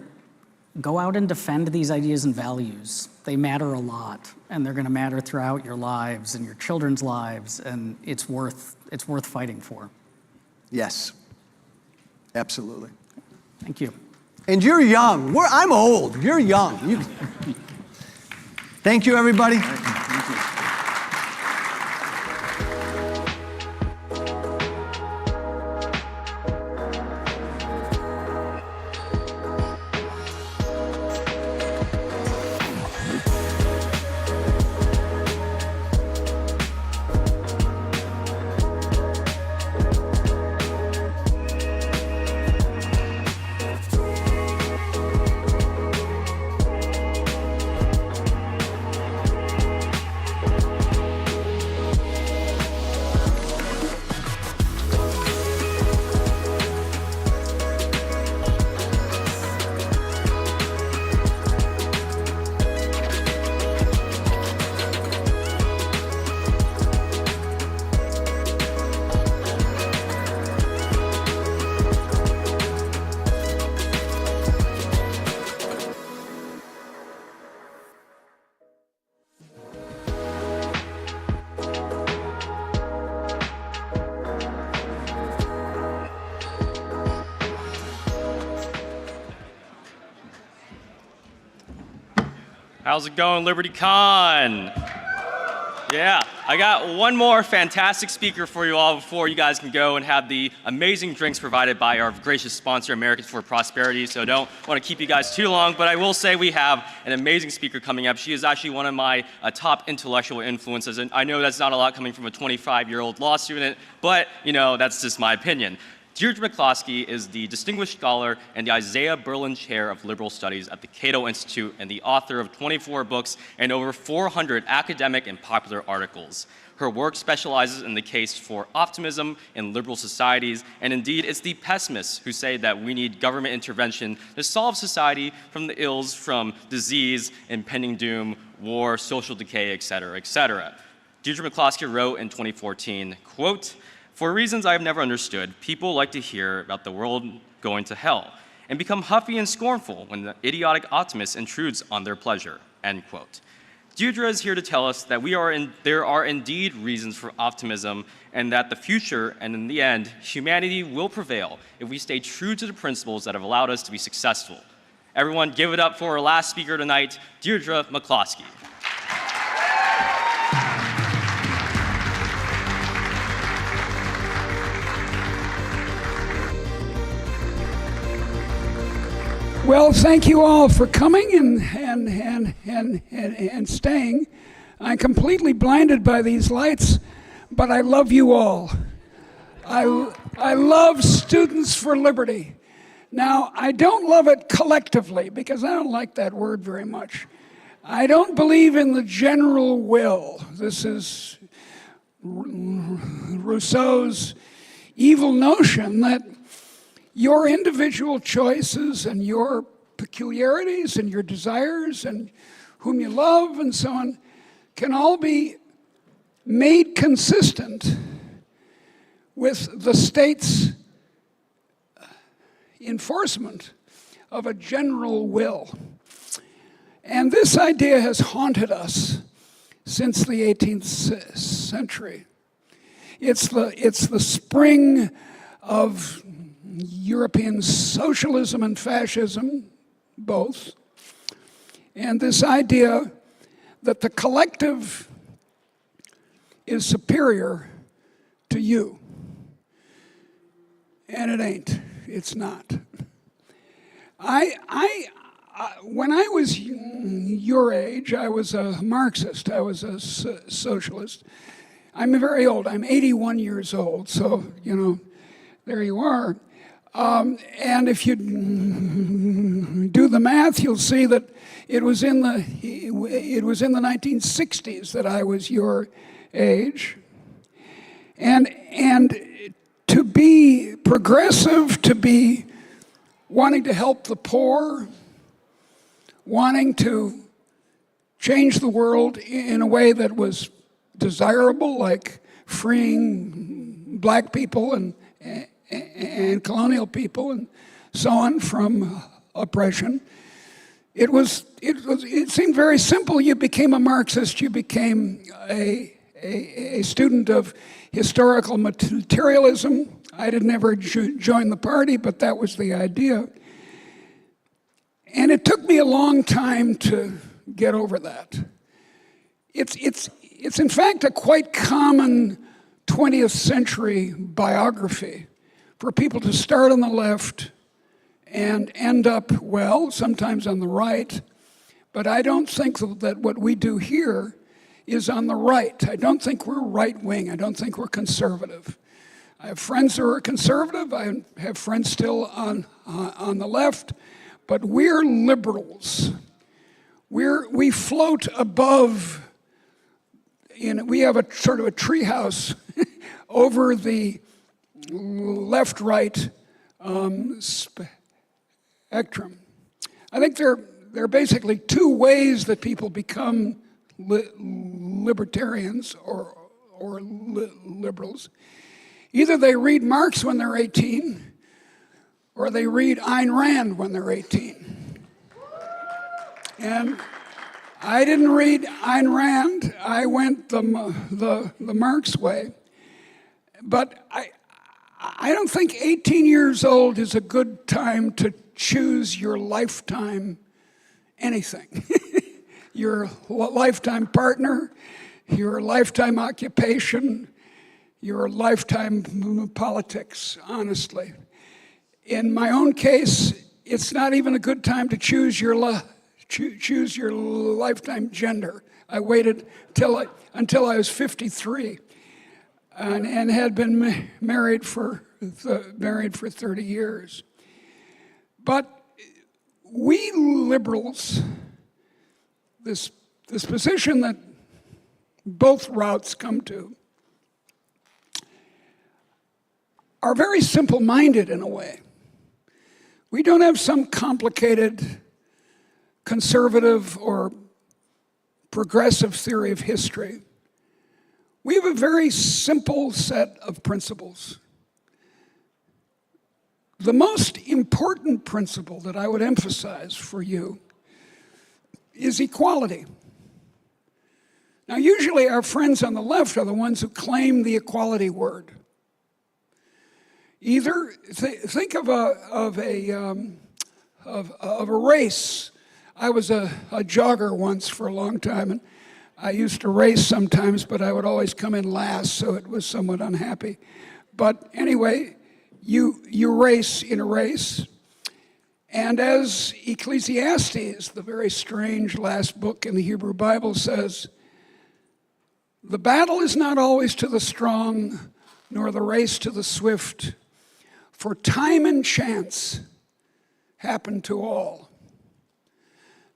go out and defend these ideas and values. They matter a lot, and they're going to matter throughout your lives and your children's lives, and it's worth fighting for. Yes, absolutely. Thank you. And you're young. I'm old. You're young. Thank you, everybody. How's it going, LibertyCon? Yeah, I got one more fantastic speaker for you all before you guys can go and have the amazing drinks provided by our gracious sponsor, Americans for Prosperity. So don't want to keep you guys too long, but I will say we have an amazing speaker coming up. She is actually one of my top intellectual influences, and I know that's not a lot coming from a 25-year-old law student, but you know, that's just my opinion. Deirdre McCloskey is the Distinguished Scholar and the Isaiah Berlin Chair of Liberal Studies at the Cato Institute and the author of 24 books and over 400 academic and popular articles. Her work specializes in the case for optimism in liberal societies, and indeed it's the pessimists who say that we need government intervention to solve society from the ills from disease, impending doom, war, social decay, etc., etc. Deirdre McCloskey wrote in 2014, quote, "For reasons I have never understood, people like to hear about the world going to hell and become huffy and scornful when the idiotic optimist intrudes on their pleasure," end quote. Deirdre is here to tell us that there are indeed reasons for optimism and that the future and in the end, humanity will prevail if we stay true to the principles that have allowed us to be successful. Everyone give it up for our last speaker tonight, Deirdre McCloskey. Well, thank you all for coming and staying. I'm completely blinded by these lights, but I love you all. I love Students for Liberty. Now, I don't love it collectively because I don't like that word very much. I don't believe in the general will. This is Rousseau's evil notion that your individual choices and your peculiarities and your desires and whom you love and so on can all be made consistent with the state's enforcement of a general will. And this idea has haunted us since the 18th century. It's the spring of European socialism and fascism, both, and this idea that the collective is superior to you. And it ain't. It's not. When I was your age, I was a Marxist. I was a socialist. I'm very old. I'm 81 years old, so, you know, there you are. And if you do the math, you'll see that it was in the 1960s that I was your age. And to be progressive, to be wanting to help the poor, wanting to change the world in a way that was desirable, like freeing black people and colonial people and so on from oppression. It seemed very simple. You became a Marxist. You became a student of historical materialism. I didn't ever join the party, but that was the idea. And it took me a long time to get over that. It's in fact a quite common 20th century biography for people to start on the left and end up, well, sometimes on the right. But I don't think that what we do here is on the right. I don't think we're right-wing. I don't think we're conservative. I have friends who are conservative. I have friends still on the left. But we're liberals. We float above, we have a sort of a treehouse over the left-right spectrum. I think there are basically two ways that people become libertarians or liberals. Either they read Marx when they're 18, or they read Ayn Rand when they're 18. And I didn't read Ayn Rand. I went the Marx way. But I don't think 18 years old is a good time to choose your lifetime anything. your lifetime partner, your lifetime occupation, your lifetime politics, honestly. In my own case, it's not even a good time to choose your lifetime gender. I waited until I was 53 and had been married for 30 years. But we liberals, this position that both routes come to, are very simple-minded in a way. We don't have some complicated conservative or progressive theory of history. We have a very simple set of principles. The most important principle that I would emphasize for you is equality. Now, usually our friends on the left are the ones who claim the equality word. Either think of a race. I was a jogger once for a long time, and I used to race sometimes, but I would always come in last, so it was somewhat unhappy. But anyway, you race in a race, and as Ecclesiastes, the very strange last book in the Hebrew Bible, says, the battle is not always to the strong, nor the race to the swift, for time and chance happen to all.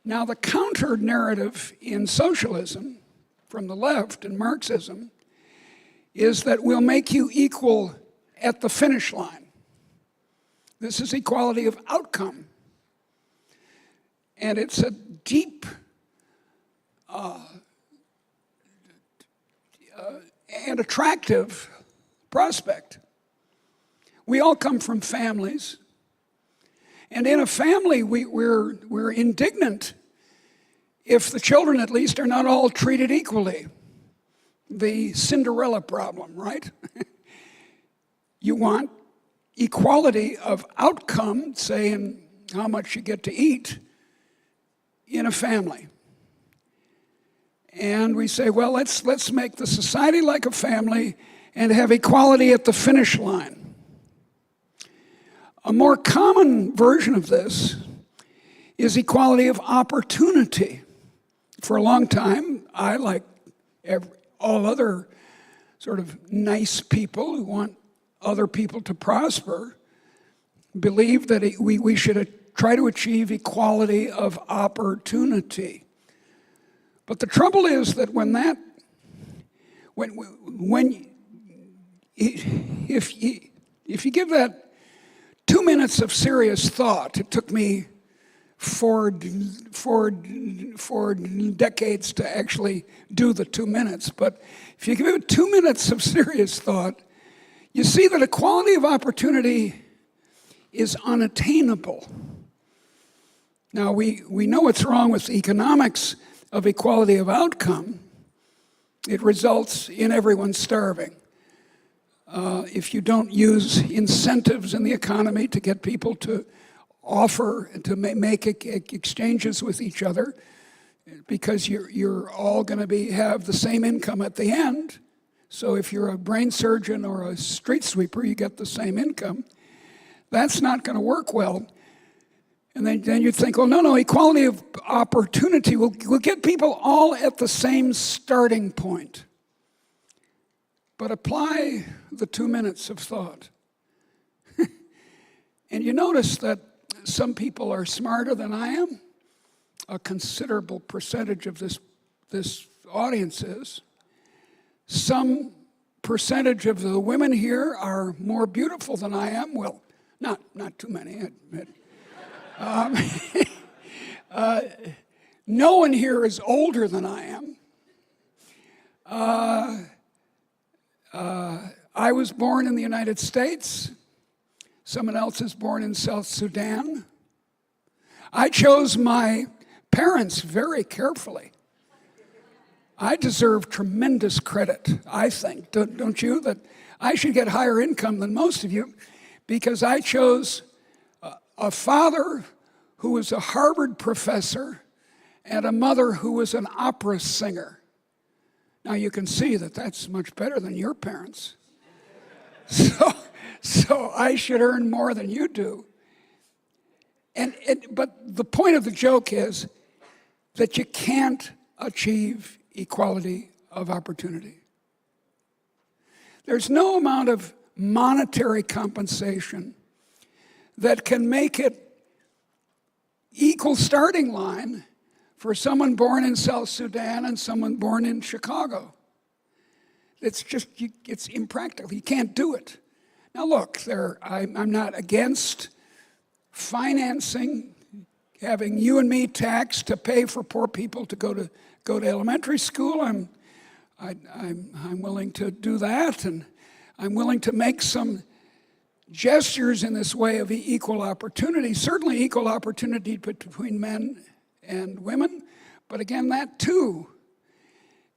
Now, the counter-narrative in socialism from the left and Marxism is that we'll make you equal at the finish line. This is equality of outcome. And it's a deep and attractive prospect. We all come from families. And in a family, we're indignant if the children, at least, are not all treated equally. The Cinderella problem, right? You want equality of outcome, say in how much you get to eat, in a family. And we say, well, let's make the society like a family and have equality at the finish line. A more common version of this is equality of opportunity. For a long time, I, like all other sort of nice people who want other people to prosper, believed that we should try to achieve equality of opportunity. But the trouble is that if you give that 2 minutes of serious thought, it took me four decades to actually do the 2 minutes, but if you give it 2 minutes of serious thought, you see that equality of opportunity is unattainable. Now, we know what's wrong with the economics of equality of outcome. It results in everyone starving. If you don't use incentives in the economy to get people to offer, to make exchanges with each other, because you're all going to have the same income at the end. So if you're a brain surgeon or a street sweeper, you get the same income. That's not going to work well. And then you think, well, no, equality of opportunity will get people all at the same starting point. But apply the 2 minutes of thought. And you notice that some people are smarter than I am. A considerable percentage of this audience is. Some percentage of the women here are more beautiful than I am. Well, not too many, I admit. No one here is older than I am. I was born in the United States. Someone else is born in South Sudan. I chose my parents very carefully. I deserve tremendous credit, I think, don't you? That I should get higher income than most of you because I chose a father who was a Harvard professor and a mother who was an opera singer. Now you can see that that's much better than your parents. So I should earn more than you do. But the point of the joke is that you can't achieve equality of opportunity. There's no amount of monetary compensation that can make it equal starting line for someone born in South Sudan and someone born in Chicago. It's just, it's impractical. You can't do it. Now look, I'm not against financing, having you and me taxed to pay for poor people to go to elementary school. I'm willing to do that, and I'm willing to make some gestures in this way of equal opportunity, certainly equal opportunity between men and women, but again, that too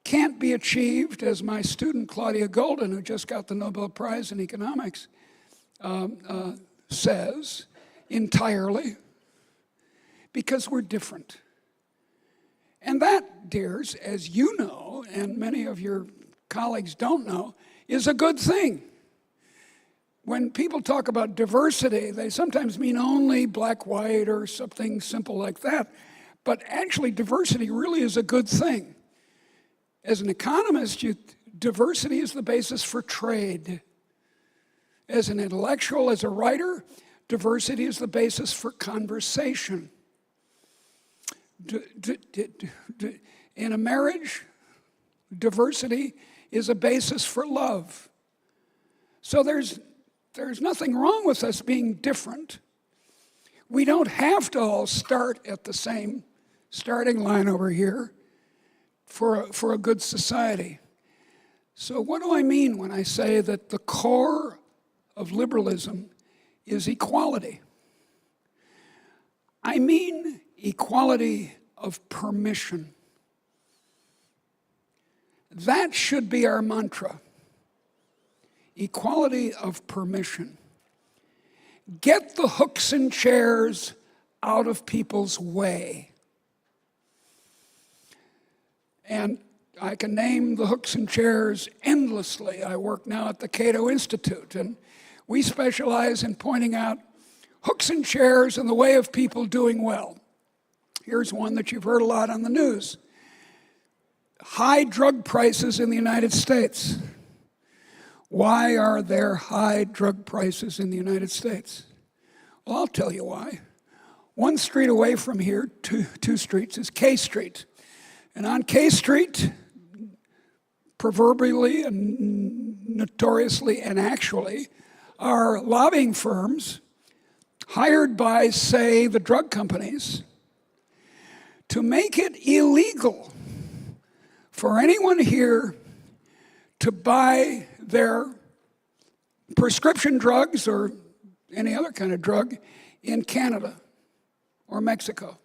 can't be achieved, as my student Claudia Golden, who just got the Nobel Prize in economics, says, entirely, because we're different. And that, dears, as you know, and many of your colleagues don't know, is a good thing. When people talk about diversity, they sometimes mean only black, white, or something simple like that. But actually, diversity really is a good thing. As an economist, diversity is the basis for trade. As an intellectual, as a writer, diversity is the basis for conversation. In a marriage, diversity is a basis for love. So there's nothing wrong with us being different. We don't have to all start at the same starting line over here for a good society. So what do I mean when I say that the core of liberalism is equality? I mean equality of permission. That should be our mantra. Equality of permission. Get the hooks and chairs out of people's way. And I can name the hooks and chairs endlessly. I work now at the Cato Institute, and we specialize in pointing out hooks and chairs in the way of people doing well. Here's one that you've heard a lot on the news. High drug prices in the United States. Why are there high drug prices in the United States? Well, I'll tell you why. One street away from here, two streets, is K Street. And on K Street, proverbially and notoriously and actually, are lobbying firms hired by, say, the drug companies to make it illegal for anyone here to buy their prescription drugs or any other kind of drug in Canada or Mexico.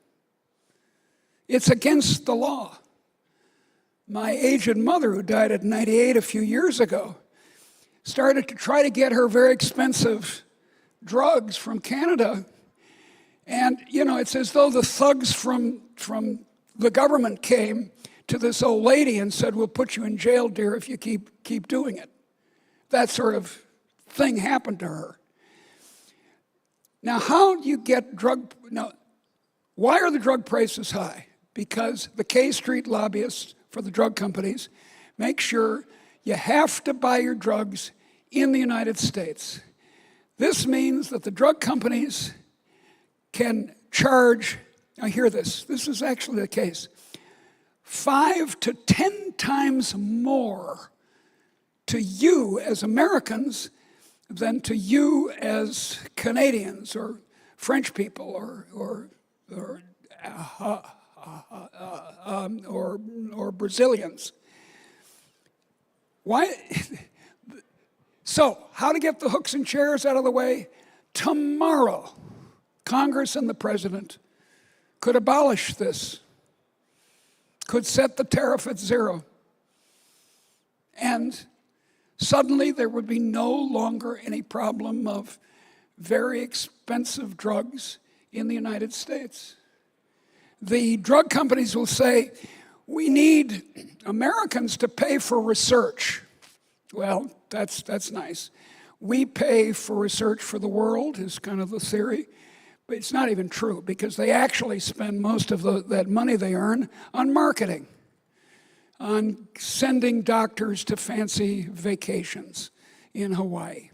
It's against the law. My aged mother, who died at 98 a few years ago, started to try to get her very expensive drugs from Canada. And, you know, it's as though the thugs from the government came to this old lady and said, "We'll put you in jail, dear, if you keep doing it." That sort of thing happened to her. Now, how do you get why are the drug prices high? Because the K Street lobbyists for the drug companies make sure you have to buy your drugs in the United States. This means that the drug companies can charge, now hear this is actually the case, 5 to 10 times more to you as Americans than to you as Canadians or French people or Brazilians. Why? So, how to get the hooks and chairs out of the way? Tomorrow, Congress and the President could abolish this, could set the tariff at 0. And suddenly there would be no longer any problem of very expensive drugs in the United States. the drug companies will say, we need Americans to pay for research. Well, that's nice. We pay for research for the world is kind of the theory. But it's not even true, because they actually spend most of that money they earn on marketing, on sending doctors to fancy vacations in Hawaii.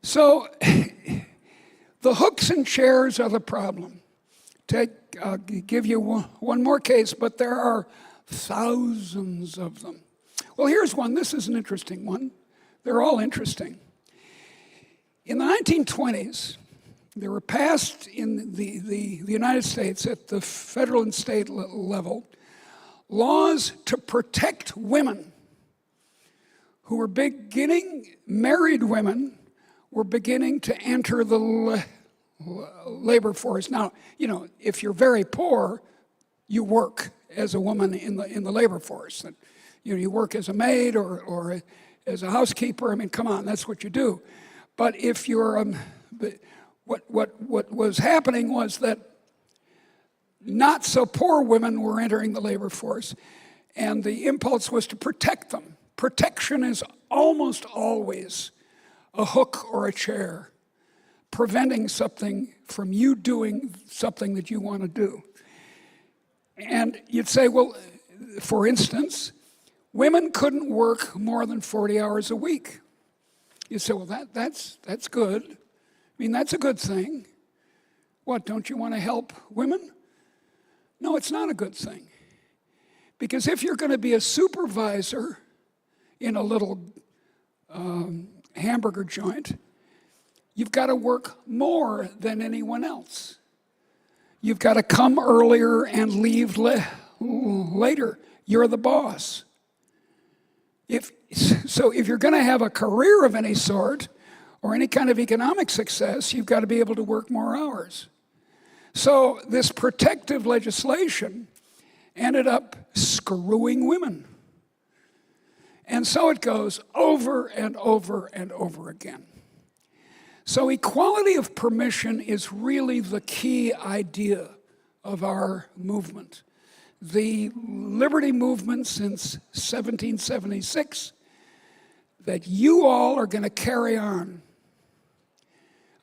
So the hooks and chairs are the problem. I'll give you one more case, but there are thousands of them. Well, here's one. This is an interesting one. They're all interesting. In the 1920s, there were passed in the United States at the federal and state level laws to protect women who were married women were beginning to enter the labor force. Now, you know, if you're very poor, you work as a woman in the labor force. And, you know, you work as a maid or as a housekeeper. I mean, come on, that's what you do. But if you're what was happening was that not so poor women were entering the labor force, and the impulse was to protect them. Protection is almost always a hook or a chair, preventing something from you doing something that you want to do. And you'd say, well, for instance, women couldn't work more than 40 hours a week. You say, well, that's good. I mean, that's a good thing. What, don't you want to help women? No, it's not a good thing. Because if you're going to be a supervisor in a little hamburger joint, you've got to work more than anyone else. You've got to come earlier and leave later. You're the boss. If you're going to have a career of any sort, or any kind of economic success, you've got to be able to work more hours. So this protective legislation ended up screwing women. And so it goes over and over and over again. So equality of permission is really the key idea of our movement. The liberty movement since 1776 that you all are going to carry on.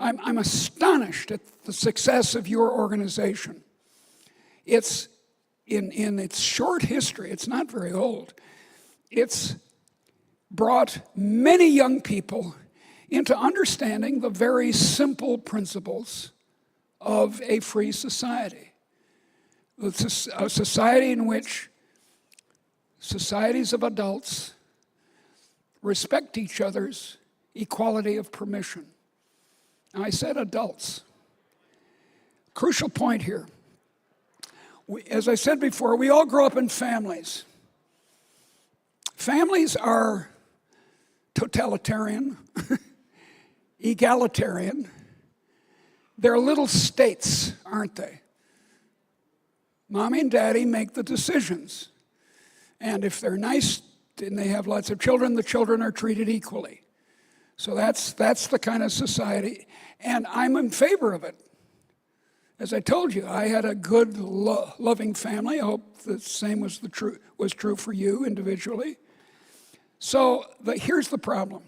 I'm astonished at the success of your organization. It's in its short history, it's not very old, it's brought many young people into understanding the very simple principles of a free society. It's a society in which societies of adults respect each other's equality of permission. Now, I said adults. Crucial point here. As I said before, we all grow up in families. Families are totalitarian, egalitarian. They're little states, aren't they? Mommy and daddy make the decisions. And if they're nice and they have lots of children, the children are treated equally. So that's the kind of society, and I'm in favor of it. As I told you, I had a good, loving family. I hope the same was true for you individually. So here's the problem.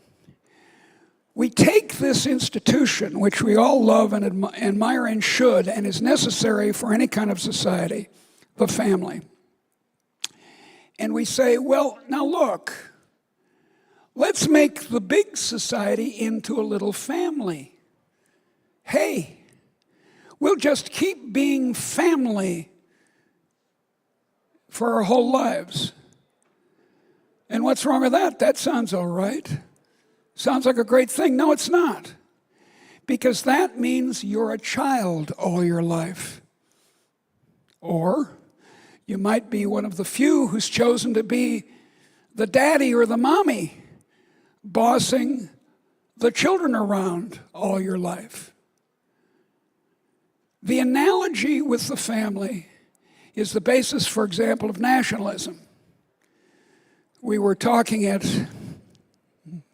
We take this institution, which we all love and admire and should, and is necessary for any kind of society, the family, and we say, well, now look, let's make the big society into a little family. Hey, we'll just keep being family for our whole lives. And what's wrong with that? That sounds all right. Sounds like a great thing. No, it's not. Because that means you're a child all your life. Or you might be one of the few who's chosen to be the daddy or the mommy, bossing the children around all your life. The analogy with the family is the basis, for example, of nationalism. We were talking at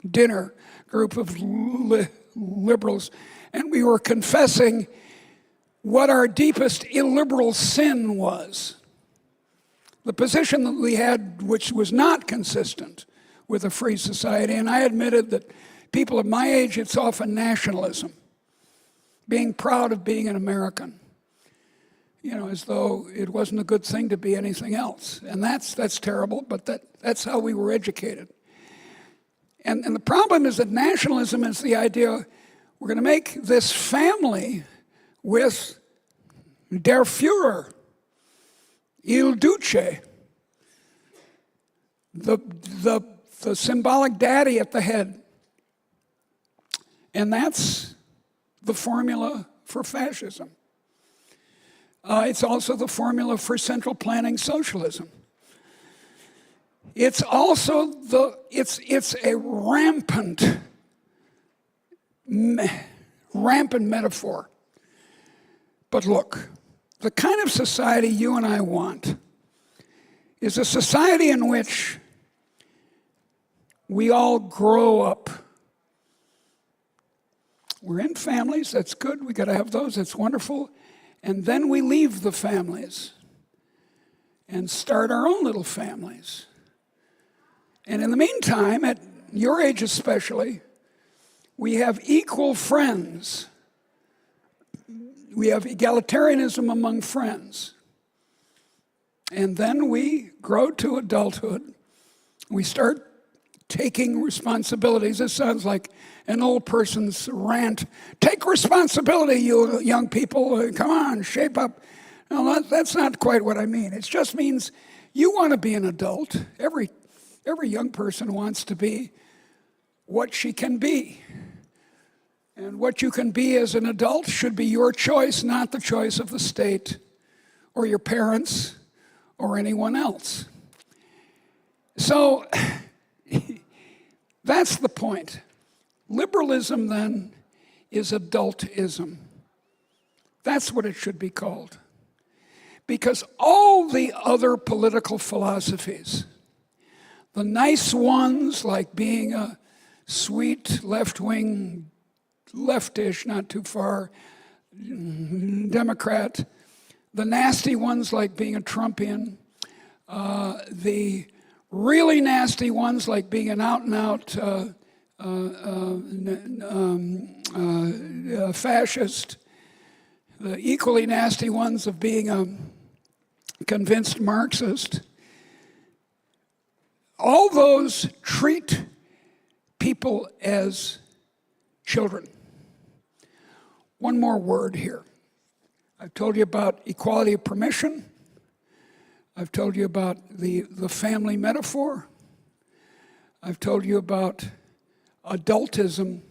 dinner, group of liberals, and we were confessing what our deepest illiberal sin was. The position that we had, which was not consistent with a free society, and I admitted that people of my age, it's often nationalism, being proud of being an American, as though it wasn't a good thing to be anything else. And that's terrible, but that's how we were educated. And the problem is that nationalism is the idea we're going to make this family with der Führer, Il Duce, the symbolic daddy at the head. And that's the formula for fascism. It's also the formula for central planning socialism. It's also it's a rampant metaphor. But look, the kind of society you and I want is a society in which we all grow up. We're in families, that's good, we gotta have those, that's wonderful. And then we leave the families and start our own little families. And in the meantime, at your age especially, we have equal friends. We have egalitarianism among friends. And then we grow to adulthood. We start taking responsibilities. This sounds like an old person's rant. Take responsibility, you young people. Come on, shape up. No, that's not quite what I mean. It just means you want to be an adult. Every young person wants to be what she can be. And what you can be as an adult should be your choice, not the choice of the state or your parents or anyone else. So that's the point. Liberalism, then, is adultism. That's what it should be called. Because all the other political philosophies, the nice ones like being a sweet left-wing, leftish, not too far, Democrat, the nasty ones like being a Trumpian, the really nasty ones like being an out-and-out fascist, the equally nasty ones of being a convinced Marxist. All those treat people as children. One more word here. I've told you about equality of permission. I've told you about the family metaphor. I've told you about adultism.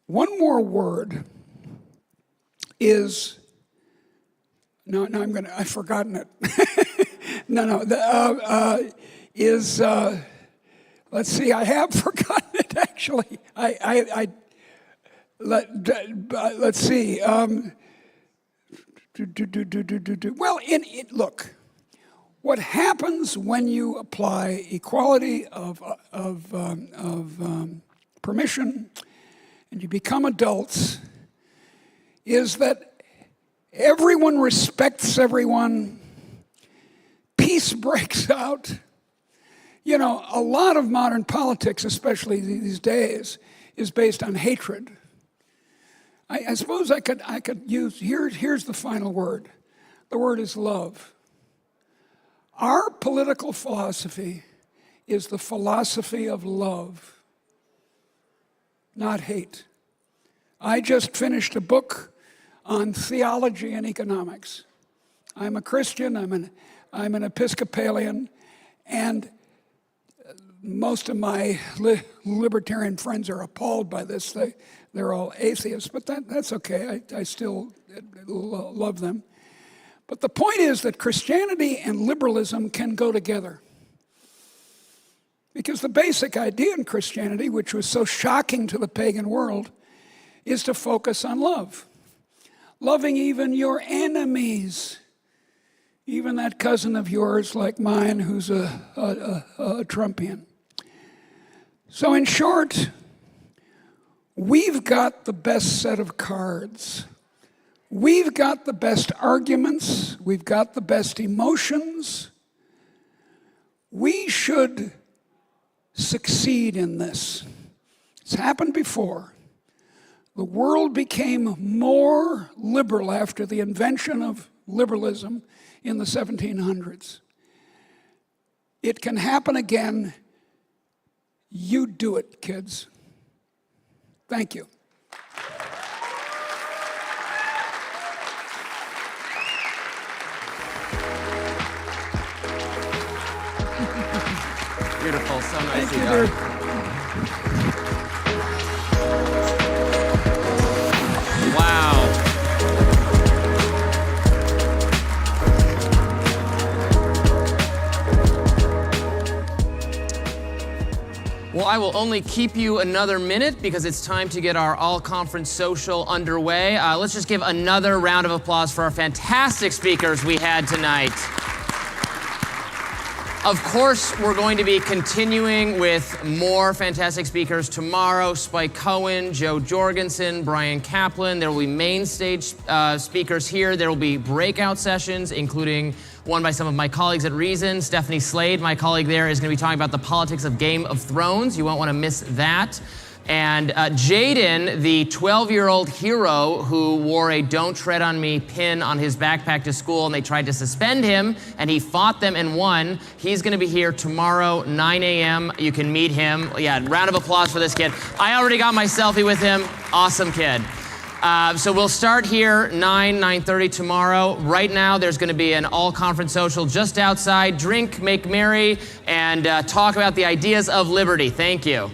One more word is, I've forgotten it. Let's see, I have forgotten it actually. Let's see. Well, look, what happens when you apply equality of permission and you become adults is that everyone respects everyone, peace breaks out. You know, a lot of modern politics, especially these days, is based on hatred. I suppose I could use, here's the final word. The word is love. Our political philosophy is the philosophy of love, not hate. I just finished a book on theology and economics. I'm a Christian, I'm an Episcopalian, and most of my libertarian friends are appalled by this. They're all atheists, but that's okay. I still love them. But the point is that Christianity and liberalism can go together. Because the basic idea in Christianity, which was so shocking to the pagan world, is to focus on love. Loving even your enemies. Even that cousin of yours like mine who's a Trumpian. So in short, we've got the best set of cards. We've got the best arguments. We've got the best emotions. We should succeed in this. It's happened before. The world became more liberal after the invention of liberalism in the 1700s. It can happen again. You do it, kids. Thank you. Beautiful, so nicely Thank you, done. Wow. Well, I will only keep you another minute because it's time to get our all-conference social underway. Let's just give another round of applause for our fantastic speakers we had tonight. Of course, we're going to be continuing with more fantastic speakers tomorrow. Spike Cohen, Joe Jorgensen, Brian Kaplan. There will be main stage speakers here. There will be breakout sessions, including one by some of my colleagues at Reason. Stephanie Slade, my colleague there, is going to be talking about the politics of Game of Thrones. You won't want to miss that. And Jaden, the 12-year-old hero who wore a "Don't Tread on Me" pin on his backpack to school, and they tried to suspend him, and he fought them and won. He's going to be here tomorrow, 9 a.m. You can meet him. Yeah, round of applause for this kid. I already got my selfie with him. Awesome kid. So we'll start here 9:30 tomorrow. Right now, there's going to be an all-conference social just outside. Drink, make merry, and talk about the ideas of liberty. Thank you.